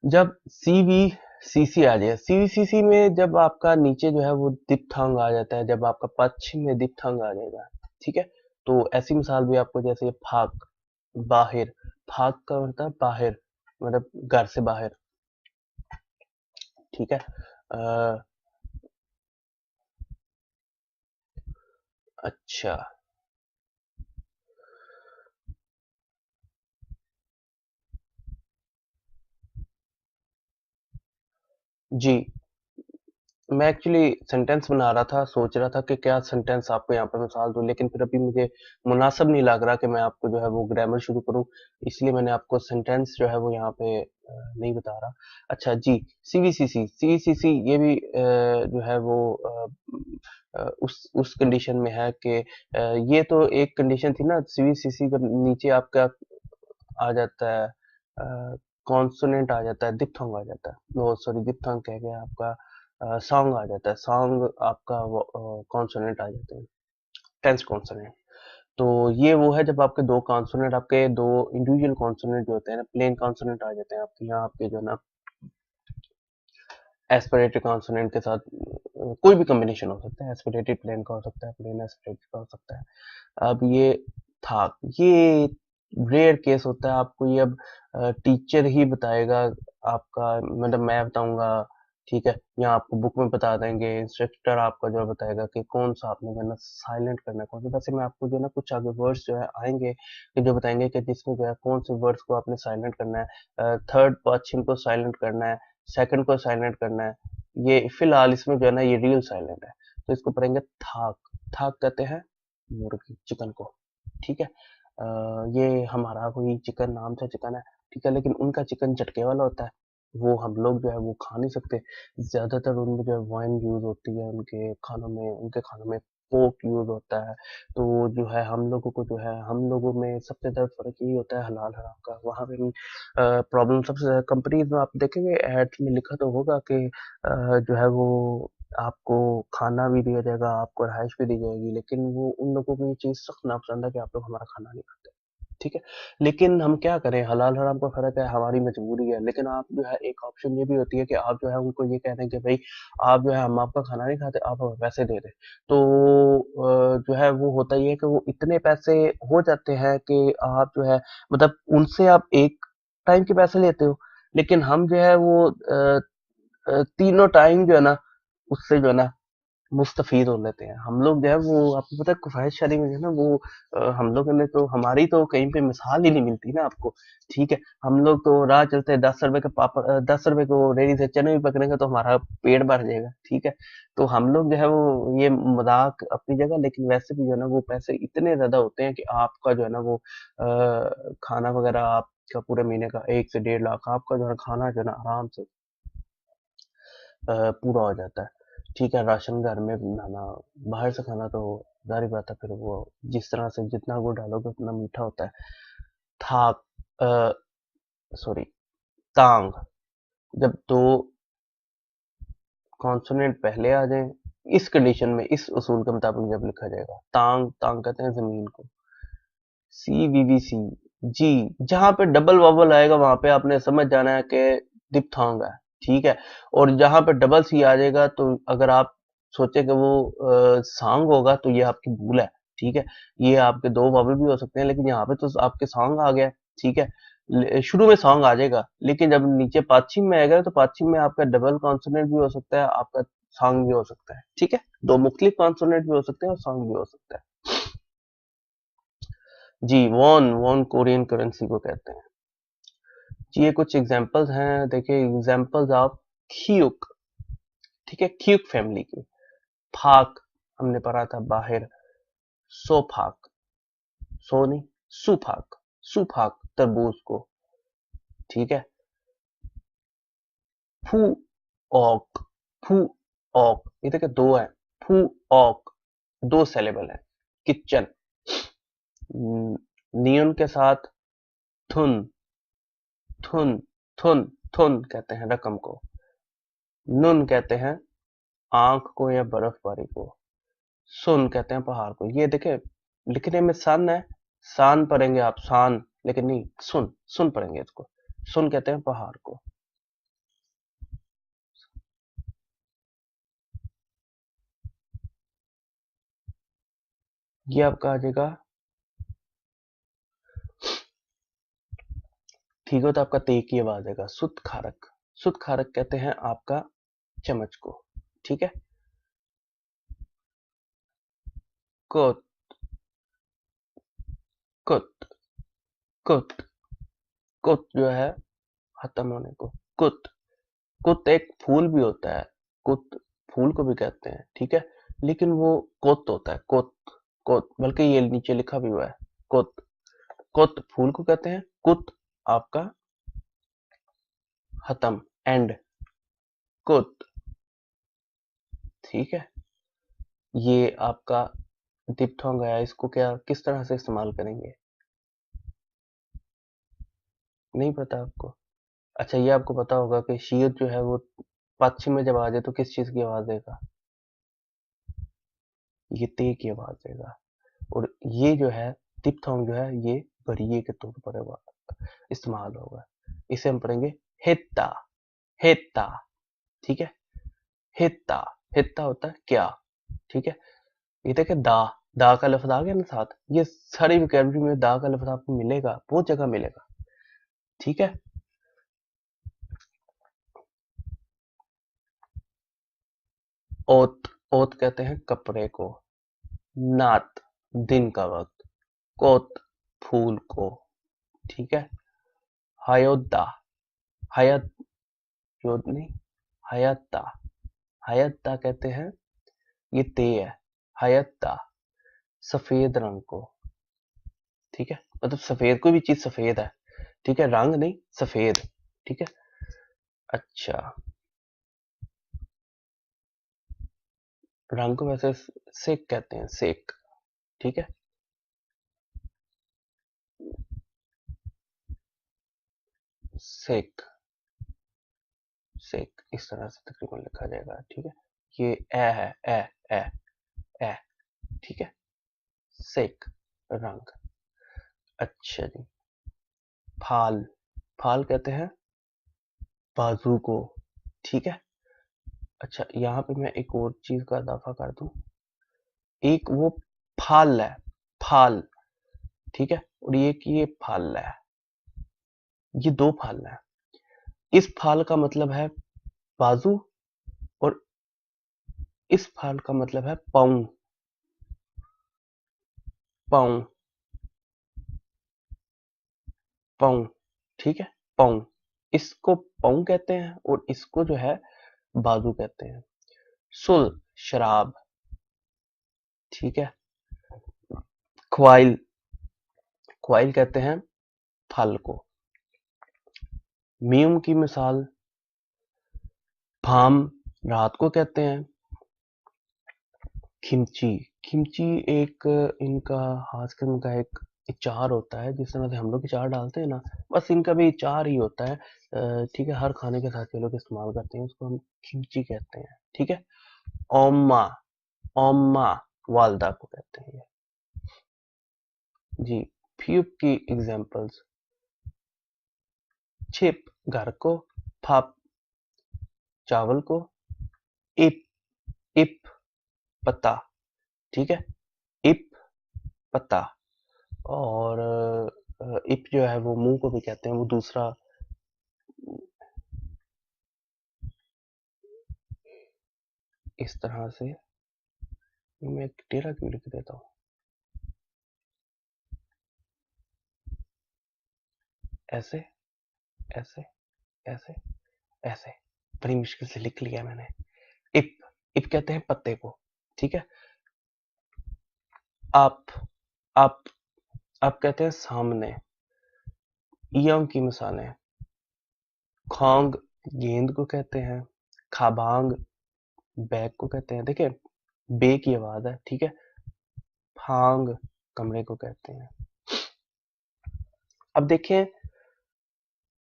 जब सीवीसीसी आ जाए, सीवीसीसी में जब आपका नीचे जो है वो दिप्थांग आ जाता है, जब आपका पश्चिम में दिप्थांग आ जाएगा, ठीक है। तो ऐसी मिसाल भी आपको जैसे फाक, बाहर, फाक का मतलब बाहर, मतलब घर से बाहर, ठीक है। अच्छा, जी, मैं एक्चुअली सेंटेंस बना रहा था, सोच रहा था कि क्या सेंटेंस आपको यहाँ पे मिसाल दूं, लेकिन फिर अभी मुझे मुनासिब नहीं लग रहा कि मैं आपको जो है वो ग्रामर शुरू करूं, इसलिए मैंने आपको सेंटेंस जो है वो यहाँ पे नहीं बता रहा। अच्छा जी, सीवीसीसी, सीवीसीसी ये भी जो है वो उस कंडीशन में है कि ये तो एक कंडीशन थी ना, सीवीसीसी जब नीचे आपका आ जाता है, कॉन्सोनेंट आ जाता है, दिप्थोंग आ जाता है, वो सॉरी दिप्थोंग कह गया आपका, सॉन्ग आ जाता है, सॉन्ग आपका कॉन्सोनेंट आ जाते हैं, टेंस कॉन्सोनेंट। तो ये वो है जब आपके दो कॉन्सोनेंट, आपके दो इंडिविजुअल कॉन्सोनेंट जो होते हैं ना, प्लेन कॉन्सोनेंट आ जाते हैं आपके यहाँ, आपके जो है ना एस्पिरेटेड कॉन्सोनेंट के साथ कोई भी कॉम्बिनेशन हो सकता है, एस्पिरेटेड प्लेन का हो सकता है, प्लेन एस्पिरेटेड का हो सकता है। अब ये था, ये रेयर केस होता है, आपको ये अब टीचर ही बताएगा, आपका मतलब मैं बताऊंगा, ठीक है, या आपको बुक में बता देंगे, इंस्ट्रक्टर आपका जो है बताएगा कि कौन सा आपने जो है ना साइलेंट करना है, कौन सा। वैसे मैं आपको जो है ना कुछ आगे वर्ड्स जो है आएंगे कि जो बताएंगे कि जिसमें जो है कौन से वर्ड्स को आपने साइलेंट करना है, थर्ड पश्चिम को साइलेंट करना है, सेकंड को साइलेंट करना है। ये फिलहाल इसमें जो है ना ये रियल साइलेंट है, तो इसको पढ़ेंगे थाक, थाक कहते हैं मुर्गी, चिकन को, ठीक है। ये हमारा कोई चिकन, नाम से चिकन है, ठीक है, लेकिन उनका चिकन झटके वाला होता है, वो हम लोग जो है वो खा नहीं सकते। ज्यादातर उनमें जो है वाइन यूज होती है उनके खानों में, उनके खानों में पोर्क यूज होता है। तो जो है हम लोगों को जो है, हम लोगों में सबसे ज्यादा फर्क यही होता है हलाल हराम का। वहां पे प्रॉब्लम सबसे ज्यादा कंपनीज में आप देखेंगे एड्स में लिखा तो होगा कि जो है वो आपको खाना भी दिया जाएगा, आपको रिहाइश भी दी जाएगी, लेकिन वो उन लोगों को ये चीज़ सख्त नापसंद है कि आप लोग हमारा खाना नहीं खाते, ठीक है। लेकिन हम क्या करें, हलाल हराम का फ़र्क है, हमारी मजबूरी है, लेकिन आप जो है एक ऑप्शन ये भी होती है कि आप जो है उनको ये कह दें कि भई आप जो है हम आपका खाना नहीं खाते, आप हमें पैसे दे दें। तो जो है वो होता ये है कि वो इतने पैसे हो जाते हैं कि आप जो है मतलब उनसे आप एक टाइम के पैसे लेते हो, लेकिन हम जो है वो तीनों टाइम जो है ना उससे जो है ना मुस्तफीद हो लेते हैं। हम लोग जो है वो आपको पता है कुफायत शादी में जो है ना वो हम लोगों ने तो, हमारी तो कहीं पे मिसाल ही नहीं मिलती ना आपको, ठीक है। हम लोग तो राह चलते 10 रुपए के पापड़, 10 रुपए को रेडी से चने भी पकड़ेंगे तो हमारा पेट भर जाएगा, ठीक है। तो हम लोग जो है वो ये मजाक अपनी जगह, लेकिन वैसे भी जो है ना वो पैसे इतने ज्यादा होते हैं कि आपका जो है ना वो खाना वगैरह आपका पूरे महीने का 1 से 1.5 लाख आपका जो है खाना जो है ना आराम से पूरा हो जाता है, ठीक है। राशन घर में बनाना, बाहर से खाना तो जारी बात है, फिर वो जिस तरह से जितना गुड़ डालोगे उतना मीठा होता है। थाक, सॉरी, तांग, जब दो कॉन्सोनेंट पहले आ जाएं, इस कंडीशन में इस उसूल के मुताबिक जब लिखा जाएगा, तांग, तांग कहते हैं जमीन को, सीवीवीसी, जी, जहां पे डबल वॉवल आएगा वहां पे आपने समझ जाना है कि दिप्थोंग है, ठीक है। और जहां पे डबल सी आ जाएगा तो अगर आप सोचे कि वो सांग होगा तो ये आपकी भूल है, ठीक है। ये आपके दो वॉवल भी हो सकते हैं, लेकिन यहाँ पे तो आपके सॉन्ग आ गया, ठीक है। शुरू में सॉन्ग आ जाएगा, लेकिन जब नीचे पाछिम में आएगा तो पाछिम में आपका डबल कॉन्सोनेंट भी हो सकता है, आपका सॉन्ग भी हो सकता है, ठीक है। दो मुख्तलिफ कॉन्सोनेंट भी हो सकते हैं और सॉन्ग भी हो सकता है। जी, वॉन, वॉन कोरियन करेंसी को कहते हैं। जी, ये कुछ एग्जांपल्स हैं, देखिए एग्जांपल्स ऑफ क्यूक, ठीक है, क्यूक फैमिली की। फाक हमने पढ़ा था बाहर, सोफाक, सो नहीं, सुफाक, सुफाक तरबूज को, ठीक है। फू ऑक, फू ऑक, ये देखिए दो है, फू ऑक, दो सेलेबल है। किचन, नियन के साथ थुन, थुन, थुन, थुन कहते हैं रकम को, नुन कहते हैं आंख को या बर्फबारी को। सुन कहते हैं पहाड़ को। ये देखे लिखने में सन है, सान पढ़ेंगे आप, सान, लेकिन नहीं, सुन, सुन पढ़ेंगे इसको। सुन कहते हैं पहाड़ को। ये आपका आ जाएगा, ठीक हो तो आपका ते की आवाज आएगा। सुत खारक, सुत खारक कहते हैं आपका चम्मच को। ठीक है। कुत, कुत, कुत, कुत जो है खत्म होने को, कुत। कुत एक फूल भी होता है, कुत फूल को भी कहते हैं, ठीक है, लेकिन वो कुत होता है, कुत, कुत, बल्कि ये नीचे लिखा भी हुआ है कुत। कुत फूल को कहते हैं, कुत आपका खत्म, एंड, कुत। ठीक है। ये आपका दिप्थोंग है, इसको क्या किस तरह से इस्तेमाल करेंगे, नहीं पता आपको? अच्छा, ये आपको पता होगा कि शीर जो है वो पश्चिम में जब आ जाए तो किस चीज की आवाज देगा, ये ते की आवाज देगा। और ये जो है दिप्थोंग जो है ये बरिये के तौर पर इस्तेमाल होगा। इसे हम पढ़ेंगे हित्ता, हित्ता। ठीक है। हित्ता, हित्ता होता है क्या। ठीक है। ये देखे दा का लफ्ज आ गया ना साथ, ये सारी वोकैबुलरी में दा का लफ्ज आपको मिलेगा, बहुत जगह मिलेगा। ठीक है। ओत, ओत कहते हैं कपड़े को। नात, दिन का वक्त। कोत, फूल को। ठीक है। हयोद्दा, हयत, योद नहीं, हयत्ता, हयत्ता कहते हैं, ये ते है, हयत्ता, सफेद रंग को। ठीक है, मतलब सफेद, कोई भी चीज सफेद है, ठीक है, रंग नहीं, सफेद। ठीक है। अच्छा, रंग को वैसे सेक कहते हैं, सेक। ठीक है। सेक, सेक इस तरह से तकरीबन लिखा जाएगा। ठीक है। ये ए है, ए, ए, ए। ठीक है। सेक, रंग। अच्छा जी। फाल, फाल कहते हैं बाजू को। ठीक है। अच्छा, यहाँ पे मैं एक और चीज का इजाफा कर दूं, एक वो फाल है, फाल। ठीक है। और ये फाल है, ये दो फाल है। इस फाल का मतलब है बाजू, और इस फाल का मतलब है पाँव, पाँव, पाँव। ठीक है। पाँव, इसको पाँव कहते हैं और इसको जो है बाजू कहते हैं। सुल, शराब। ठीक है। ख्वाइल, ख्वाइल कहते हैं फल को। मीम की मिसाल, भाम रात को कहते हैं। खिमची, खिमची एक इनका खास किस्म का एक अचार होता है, जिस तरह से हम लोग अचार डालते हैं ना, बस इनका भी अचार ही होता है। ठीक है, हर खाने के साथ ये लोग इस्तेमाल करते हैं, उसको हम खिमची कहते हैं। ठीक है। ओम्मा, ओम्मा वालदा को कहते हैं जी। फ्यू की एग्जांपल्स, छिप घर को, फाप चावल को, इप, इप पत्ता। ठीक है। इप पत्ता। और इप जो है वो मुंह को भी कहते हैं, वो दूसरा, इस तरह से। मैं एक टेरा क्यों लिख देता हूँ, ऐसे, ऐसे, ऐसे, ऐसे, बड़ी मुश्किल से लिख लिया मैंने। इप, इप कहते हैं पत्ते को। ठीक है। आप, आप, आप कहते हैं सामने। इयम की मिसालें, खोंग गेंद को कहते हैं, खाबांग बैग को कहते हैं, देखिए बे की आवाज है। ठीक है। फांग कमरे को कहते हैं। अब देखें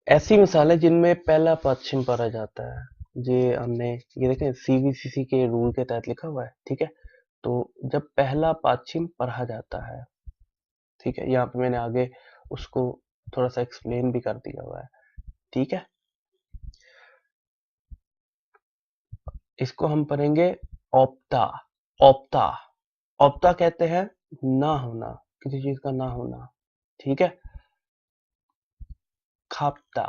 ऐसी मिसालें जिनमें पहला पश्चिम पढ़ा जाता है, ये हमने ये देखें सीवीसीसी के रूल के तहत लिखा हुआ है, ठीक है। तो जब पहला पाछिम पढ़ा जाता है, ठीक है, यहाँ पे मैंने आगे उसको थोड़ा सा एक्सप्लेन भी कर दिया हुआ है, ठीक है। इसको हम पढ़ेंगे ओप्ता। ओप्ता ओप्ता कहते हैं ना होना, किसी चीज का ना होना, ठीक है। खाप्ता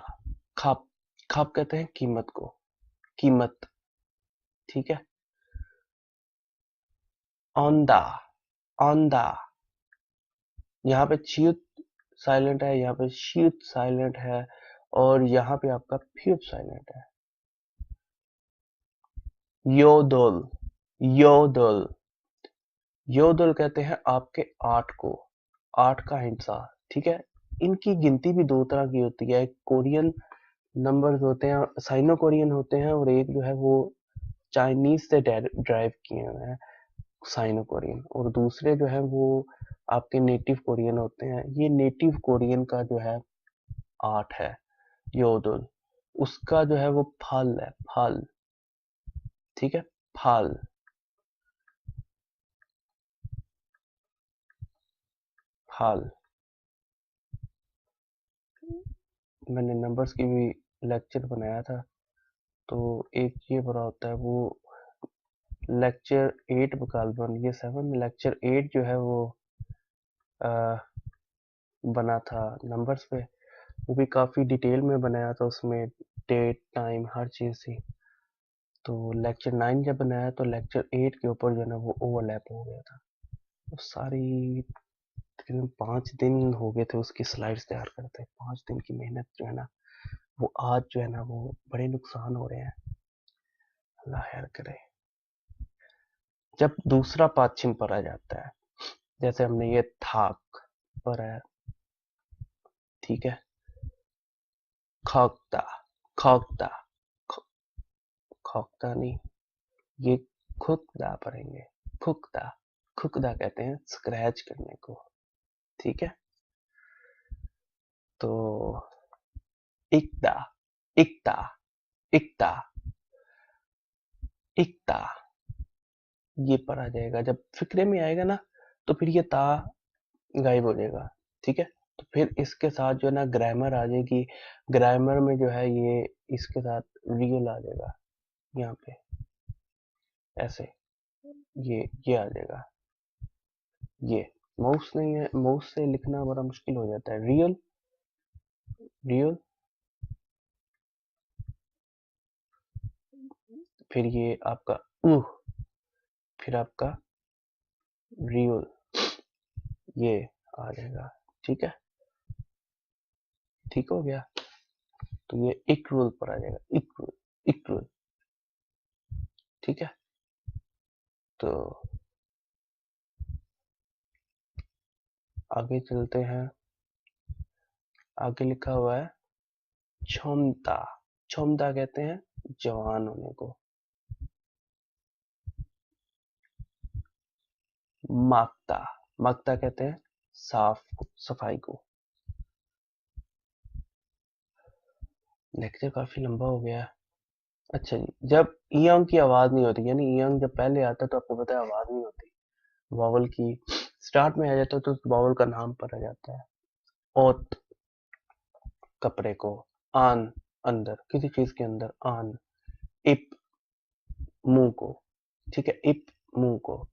खाप खाप कहते हैं कीमत को, कीमत, ठीक है। औंदा औंदा, यहाँ पे च्युत साइलेंट है, यहाँ पे श्युत साइलेंट है, और यहाँ पे आपका फ्यूत साइलेंट है। योदुल योदुल योदुल कहते हैं आपके आठ को, आठ का हिस्सा, ठीक है। इनकी गिनती भी दो तरह की होती है, एक कोरियन नंबर्स होते हैं, साइनो कोरियन होते हैं, और एक जो है वो चाइनीज से ड्राइव किए हुए हैं, साइनो कोरियन, और दूसरे जो है वो आपके नेटिव कोरियन होते हैं। ये नेटिव कोरियन का जो है आठ है योदुल, उसका जो है वो फल है, फल, ठीक है, फल, फल। मैंने नंबर्स की भी लेक्चर बनाया था, तो एक ये बड़ा होता है वो लेक्चर 8 बकालबन, ये 7, लेक्चर 8 जो है वो आ, बना था नंबर्स पे, वो भी काफ़ी डिटेल में बनाया था, उसमें डेट टाइम हर चीज़ थी। तो लेक्चर 9 जब बनाया तो लेक्चर 8 के ऊपर जो है ना वो ओवरलैप हो गया था, तो सारी तकरीबन 5 दिन हो गए थे उसकी स्लाइड्स तैयार करते, 5 दिन की मेहनत जो है ना वो आज जो है ना वो बड़े नुकसान हो रहे हैं, अल्लाह खैर करे। जब दूसरा पाछिम पढ़ा जाता है, जैसे हमने ये थाक पढ़ा है, ठीक है, खौकता, खौकता, खौकता नहीं, ये खुकदा पढ़ेंगे, खुकदा, खुकदा कहते हैं स्क्रैच करने को, ठीक है। तो इक्ता, इक्ता, इक्ता, इक्ता, ये पढ़ा जाएगा, जब फिक्रे में आएगा ना तो फिर ये ता गायब हो जाएगा, ठीक है। तो फिर इसके साथ जो है ना ग्रामर आ जाएगी, ग्रामर में जो है ये इसके साथ रियल आ जाएगा, यहाँ पे ऐसे ये आ जाएगा, ये माउस नहीं है, माउस से लिखना बड़ा मुश्किल हो जाता है, रियल, रियल, फिर ये आपका फिर आपका रियल, ये आ जाएगा, ठीक है, ठीक हो गया। तो ये एक रूल पर आ जाएगा, एक रूल, एक रूल, ठीक है। तो आगे चलते हैं, आगे लिखा हुआ है क्षमता, क्षमता कहते हैं जवान होने को, माकता, माकता कहते हैं साफ सफाई को। लेक्चर काफी लंबा हो गया है। अच्छा जी, जब ईयंग की आवाज नहीं होती, यानी ईयंग जब पहले आता है तो आपको पता है आवाज नहीं होती, वावल की स्टार्ट में आ जाता है तो उस वावल का नाम पढ़ा जाता है। ओत कपड़े को, आन अंदर, किसी चीज के अंदर, आन, इप मुंह को, ठीक है, इप मुंह को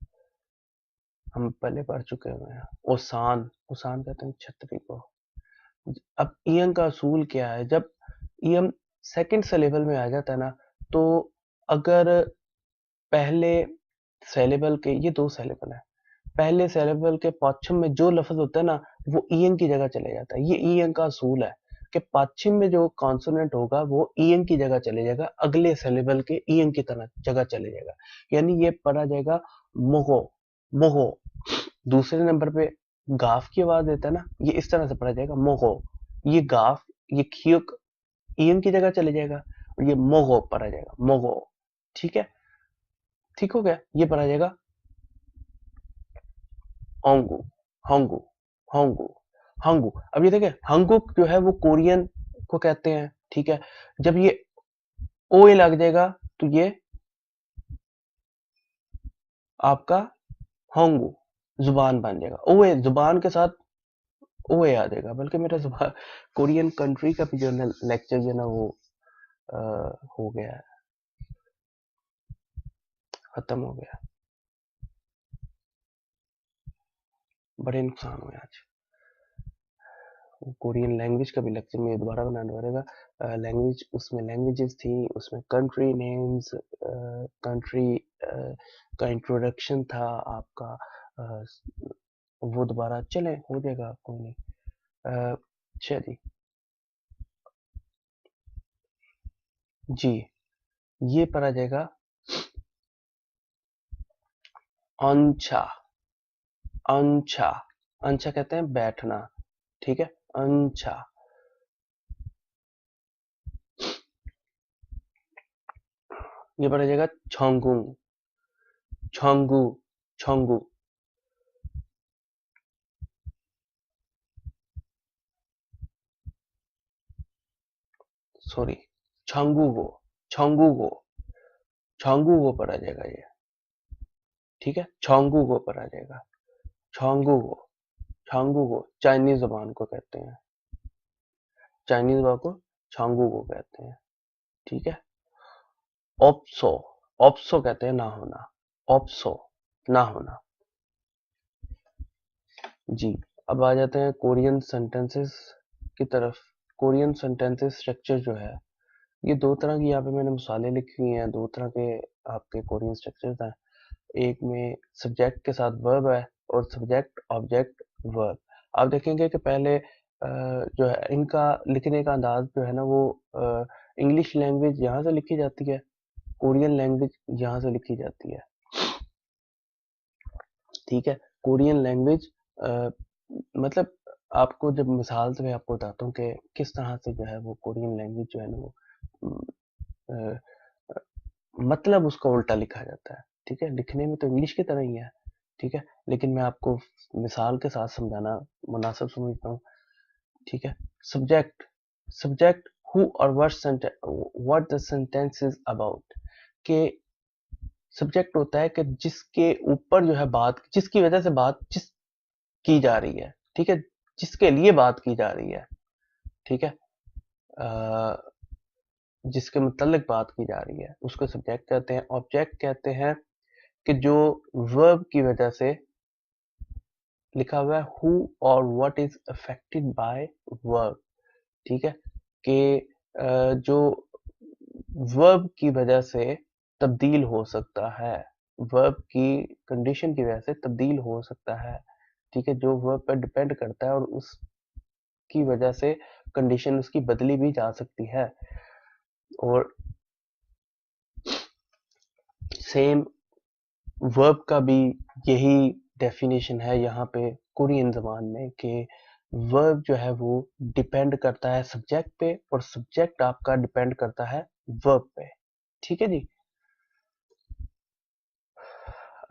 हम पहले पढ़ चुके हुए हैं। ओसान, ओसान कहते हैं छतरी को। अब ईयम का असूल क्या है, जब ईयम सेकंड सिलेबल में आ जाता है ना, तो अगर पहले सिलेबल के, ये दो सिलेबल है, पहले सिलेबल के पश्चिम में जो लफ्ज होता है ना वो ईएन की जगह चले जाता है, ये ईएन का असूल है कि पश्चिम में जो कॉन्सोनेंट होगा वो ईएन की जगह चले जाएगा, अगले सिलेबल के ईएन की तरह जगह चले जाएगा, यानी ये पढ़ा जाएगा मोगो, मोगो। दूसरे नंबर पे गाफ की आवाज देता है ना, ये इस तरह से पढ़ा जाएगा मोगो, ये गाफ, ये खियुक ईएन की जगह चले जाएगा, और ये मोगो पढ़ा जाएगा, मोगो, ठीक है, ठीक हो गया। ये पढ़ा जाएगा होंगू, होंगू, होंगू, हंगू। अब ये देखिए हंगुक जो है वो कोरियन को कहते हैं, ठीक है। जब ये ओ ए लग जाएगा तो ये आपका होंगू जुबान बन जाएगा। ओ ए जुबान के साथ ओ ए आ जाएगा। बल्कि मेरा जुबान कोरियन कंट्री का भी जो है लेक्चर जो है ना वो अ, हो गया है, खत्म हो गया। बड़े नुकसान हुए आज। कोरियन लैंग्वेज का भी लेक्चर में दोबारा बनाना पड़ेगा। लैंग्वेज उसमें लैंग्वेजेस थी, उसमें कंट्री नेम्स, कंट्री का इंट्रोडक्शन था आपका। अ, वो दोबारा चले हो जाएगा, कोई नहीं। चलिए जी, ये पढ़ा जाएगा अंचा। अंचा, अंचा कहते हैं बैठना, ठीक है, अंचा। ये पढ़ा जाएगा छोंगुंग, छोंगू, छोंगू, सॉरी, छोंगू को, छोंगू को पढ़ा जाएगा ये, ठीक है, छोंगू को पढ़ा जाएगा, छोंगू को, छोंगू को चाइनीज जबान को कहते हैं, चाइनीज जबान को छोंगू को कहते हैं, ठीक है। ओप्सो, ओप्सो कहते हैं ना होना, ओप्सो ना होना। जी, अब आ जाते हैं कोरियन सेंटेंसेस की तरफ। कोरियन सेंटेंसेस स्ट्रक्चर जो है, ये दो तरह की यहाँ पे मैंने मिसालें लिखी हुई हैं, दो तरह के आपके कोरियन स्ट्रक्चर्स हैं। एक में सब्जेक्ट के साथ वर्ब है और सब्जेक्ट ऑब्जेक्ट वर्ब। आप देखेंगे कि पहले जो है इनका लिखने का अंदाज जो है ना वो इंग्लिश लैंग्वेज यहाँ से लिखी जाती है, कोरियन लैंग्वेज यहाँ से लिखी जाती है, ठीक है। कोरियन लैंग्वेज मतलब आपको जब मिसाल से मैं आपको बताता हूँ कि किस तरह से जो है वो कोरियन लैंग्वेज जो है ना वो अ, मतलब उसका उल्टा लिखा जाता है, ठीक है। लिखने में तो इंग्लिश की तरह ही है, ठीक है, लेकिन मैं आपको मिसाल के साथ समझाना मुनासिब समझता हूँ, ठीक है। सब्जेक्ट, सब्जेक्ट हु और what the sentence is about, के सब्जेक्ट होता है कि जिसके ऊपर जो है बात, जिसकी वजह से बात जिस की जा रही है, ठीक है, जिसके लिए बात की जा रही है, ठीक है, जिसके मुतल्लिक बात की जा रही है उसको सब्जेक्ट कहते हैं। ऑब्जेक्ट कहते हैं कि जो वर्ब की वजह से लिखा हुआ है हु और what is affected by verb, ठीक है, कि जो वर्ब की वजह से तब्दील हो सकता है, वर्ब की कंडीशन की वजह से तब्दील हो सकता है, ठीक है, जो वर्ब पर डिपेंड करता है और उसकी वजह से कंडीशन उसकी बदली भी जा सकती है। और सेम वर्ब का भी यही डेफिनेशन है यहाँ पे कोरियन जबान में कि वर्ब जो है वो डिपेंड करता है सब्जेक्ट पे और सब्जेक्ट आपका डिपेंड करता है वर्ब पे, ठीक है जी।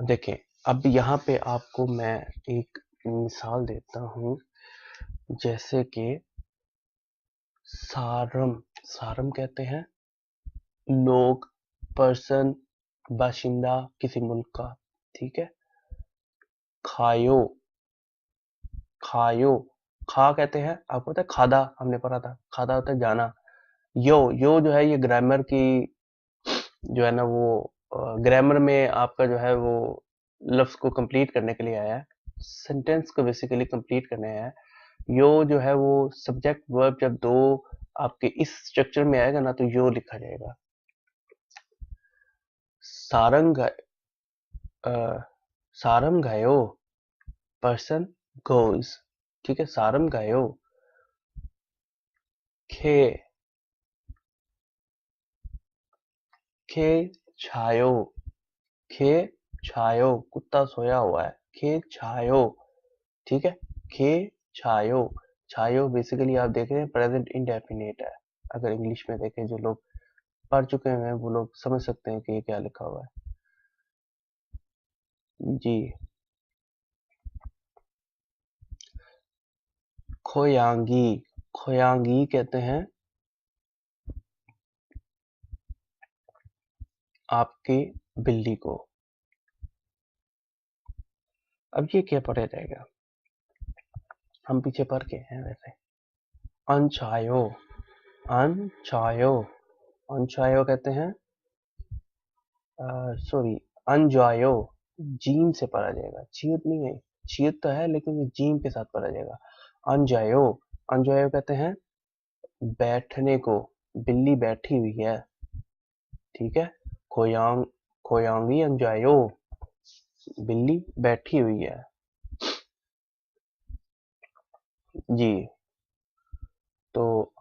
देखें, अब यहाँ पे आपको मैं एक मिसाल देता हूँ, जैसे कि सारम, सारम कहते हैं लोग, पर्सन, बाशिंदा किसी मुल्क का, ठीक है। खायो, खायो, खा कहते हैं, आपको पता है खादा, हमने पढ़ा था खादा होता है जाना। यो जो है ये ग्रामर की जो है ना वो ग्रामर में आपका जो है वो लफ्ज को कंप्लीट करने के लिए आया है, सेंटेंस को बेसिकली कंप्लीट करने आया है। यो जो है वो सब्जेक्ट वर्ब जब दो आपके इस स्ट्रक्चर में आएगा ना तो यो लिखा जाएगा। सारंग, सारम गायो, पर्सन गोज, ठीक है, सारम गायो, खे, खे छायो, खे छायो, कुत्ता सोया हुआ है, खे छायो, ठीक है, खे छायो। छायो बेसिकली आप देख रहे हैं प्रेजेंट इंडेफिनिट है। अगर इंग्लिश में देखें, जो लोग पढ़ चुके हैं वो लोग समझ सकते हैं कि ये क्या लिखा हुआ है जी। खोयांगी, खोयांगी कहते हैं आपकी बिल्ली को। अब ये क्या पढ़ा जाएगा, हम पीछे पढ़ के हैं वैसे। अनचायो, अनचायो, अनचायो कहते हैं, सॉरी, अनजायो, जीम से पढ़ा जाएगा, चीत नहीं है, चीत तो है लेकिन ये जीम के साथ पढ़ा जाएगा। अनजायो, अनजायो कहते हैं बैठने को, बिल्ली बैठी हुई है, ठीक है। खोयांग, खोयांगी अनजायो, बिल्ली बैठी हुई है जी। तो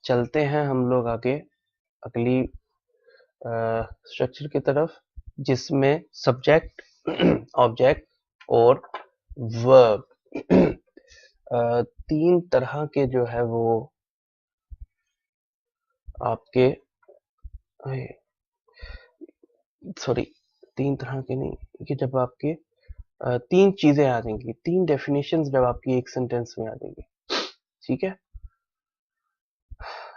चलते हैं हम लोग आगे अगली स्ट्रक्चर की तरफ, जिसमें सब्जेक्ट, ऑब्जेक्ट और वर्ब, तीन तरह के जो है वो आपके, सॉरी, तीन तरह के नहीं, कि जब आपके तीन चीजें आ जाएंगी, तीन डेफिनेशंस जब आपकी एक सेंटेंस में आ जाएंगी, ठीक है।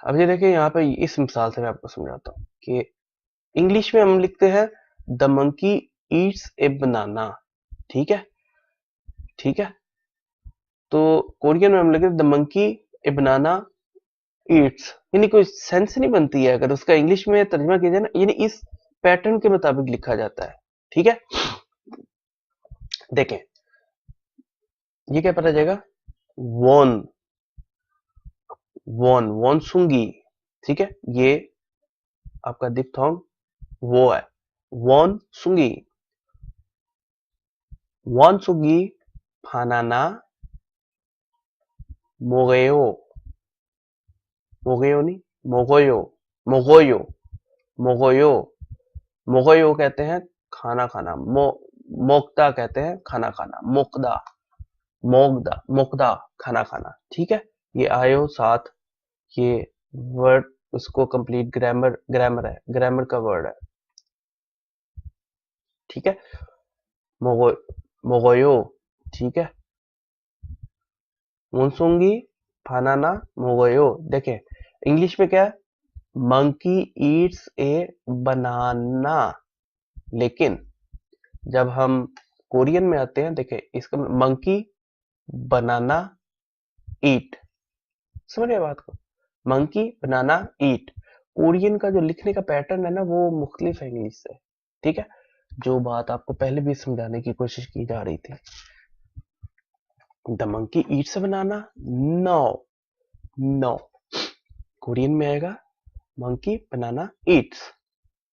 अब ये देखिए यहाँ पे इस मिसाल से मैं आपको समझाता हूँ कि इंग्लिश में हम लिखते हैं द मंकी ईट्स ए बनाना, ठीक है, ठीक है। तो कोरियन में हम लिखते हैं the monkey A banana Yeats, यानी कोई सेंस नहीं बनती है अगर उसका इंग्लिश में तर्जुमा किया जाए ना, यानी इस पैटर्न के मुताबिक लिखा जाता है, ठीक है। देखें ये क्या पता जाएगा, वॉन, वॉन, वॉनसुंगी, ठीक है, ये आपका दिप्थोंग वो है, वॉनसुंगी, वॉनसुंगी फानाना मोगेयो, मोगेयो नहीं, मोगोयो, मोगोयो, मोगोयो, मोगोयो कहते हैं खाना खाना, मोक्ता कहते हैं खाना खाना, मोकदा, मोगदा, मोकदा खाना खाना, ठीक है। ये आयो साथ, ये वर्ड उसको कंप्लीट ग्रामर, ग्रामर है, ग्रामर का वर्ड है, ठीक है। मोगो, मोगोयो, ठीक है। मुनसुंगी फानाना मोगोयो, देखें इंग्लिश में क्या है, मंकी ईट्स ए बनाना, लेकिन जब हम कोरियन में आते हैं, देखें इसका मंकी बनाना ईट, समझ रहे बात को, मंकी बनाना ईट। कोरियन का जो लिखने का पैटर्न है ना वो मुख्तलिफ है इंग्लिश से, ठीक है, जो बात आपको पहले भी समझाने की कोशिश की जा रही थी। The monkey eats banana, no, no, Korean में आएगा मंकी बनाना ईट्स,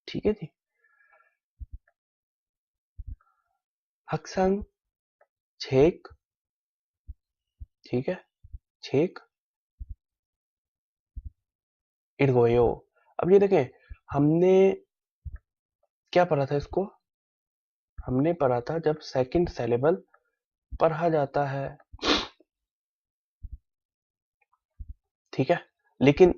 ठीक है जी। हक्संग छेक, ठीक है, छेक इर्गोयो। अब ये देखें हमने क्या पढ़ा था इसको, हमने पढ़ा था जब सेकंड सेलेबल पढ़ा जाता है, ठीक है, लेकिन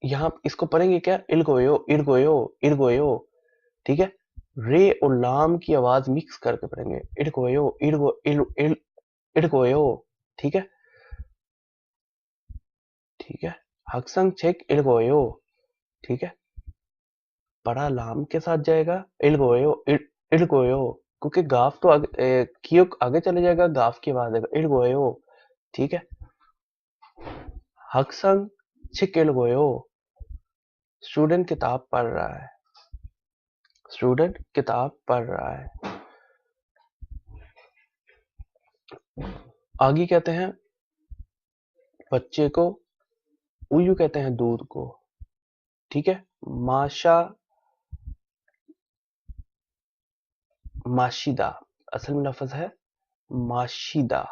यहाँ इसको पढ़ेंगे क्या, इल्गोयो, इर्गोयो, इर्गोयो, ठीक है, रे और लाम की आवाज मिक्स करके पढ़ेंगे, इर्गोयो, इर्गो, इर्गोयो, ठीक है, ठीक है। हक्संग चेक इल्गोयो, ठीक है, बड़ा लाम के साथ जाएगा, इल्गोयो, इल्गोयो, क्योंकि गाफ तो आगे कियो आगे चले जाएगा, गाफ की आवाज आएगा, इल्गोयो, ठीक है। हक्संग छिक इल्गोयो, स्टूडेंट किताब पढ़ रहा है, स्टूडेंट किताब पढ़ रहा है। आगे कहते हैं बच्चे को, उयू कहते हैं दूध को, ठीक है। माशा, माशिदा, असल में लफ्ज है माशिदा,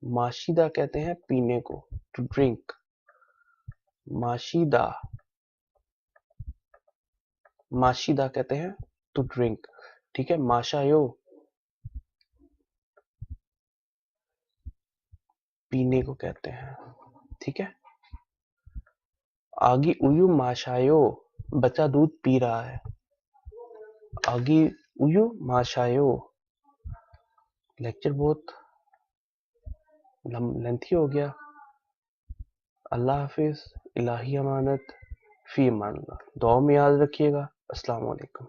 माशिदा कहते हैं पीने को, टू ड्रिंक, माशिदा, माशिदा कहते हैं टू ड्रिंक, ठीक है। माशायो पीने को कहते हैं, ठीक है। आगी उयू माशायो, बच्चा दूध पी रहा है, आगी उयू माशायो। लेक्चर बहुत लेंथी हो गया, अल्लाह हाफिज, इलाही अमानत, फी अमान अल्लाह। दुआ में याद रखिएगा। अस्सलाम वालेकुम।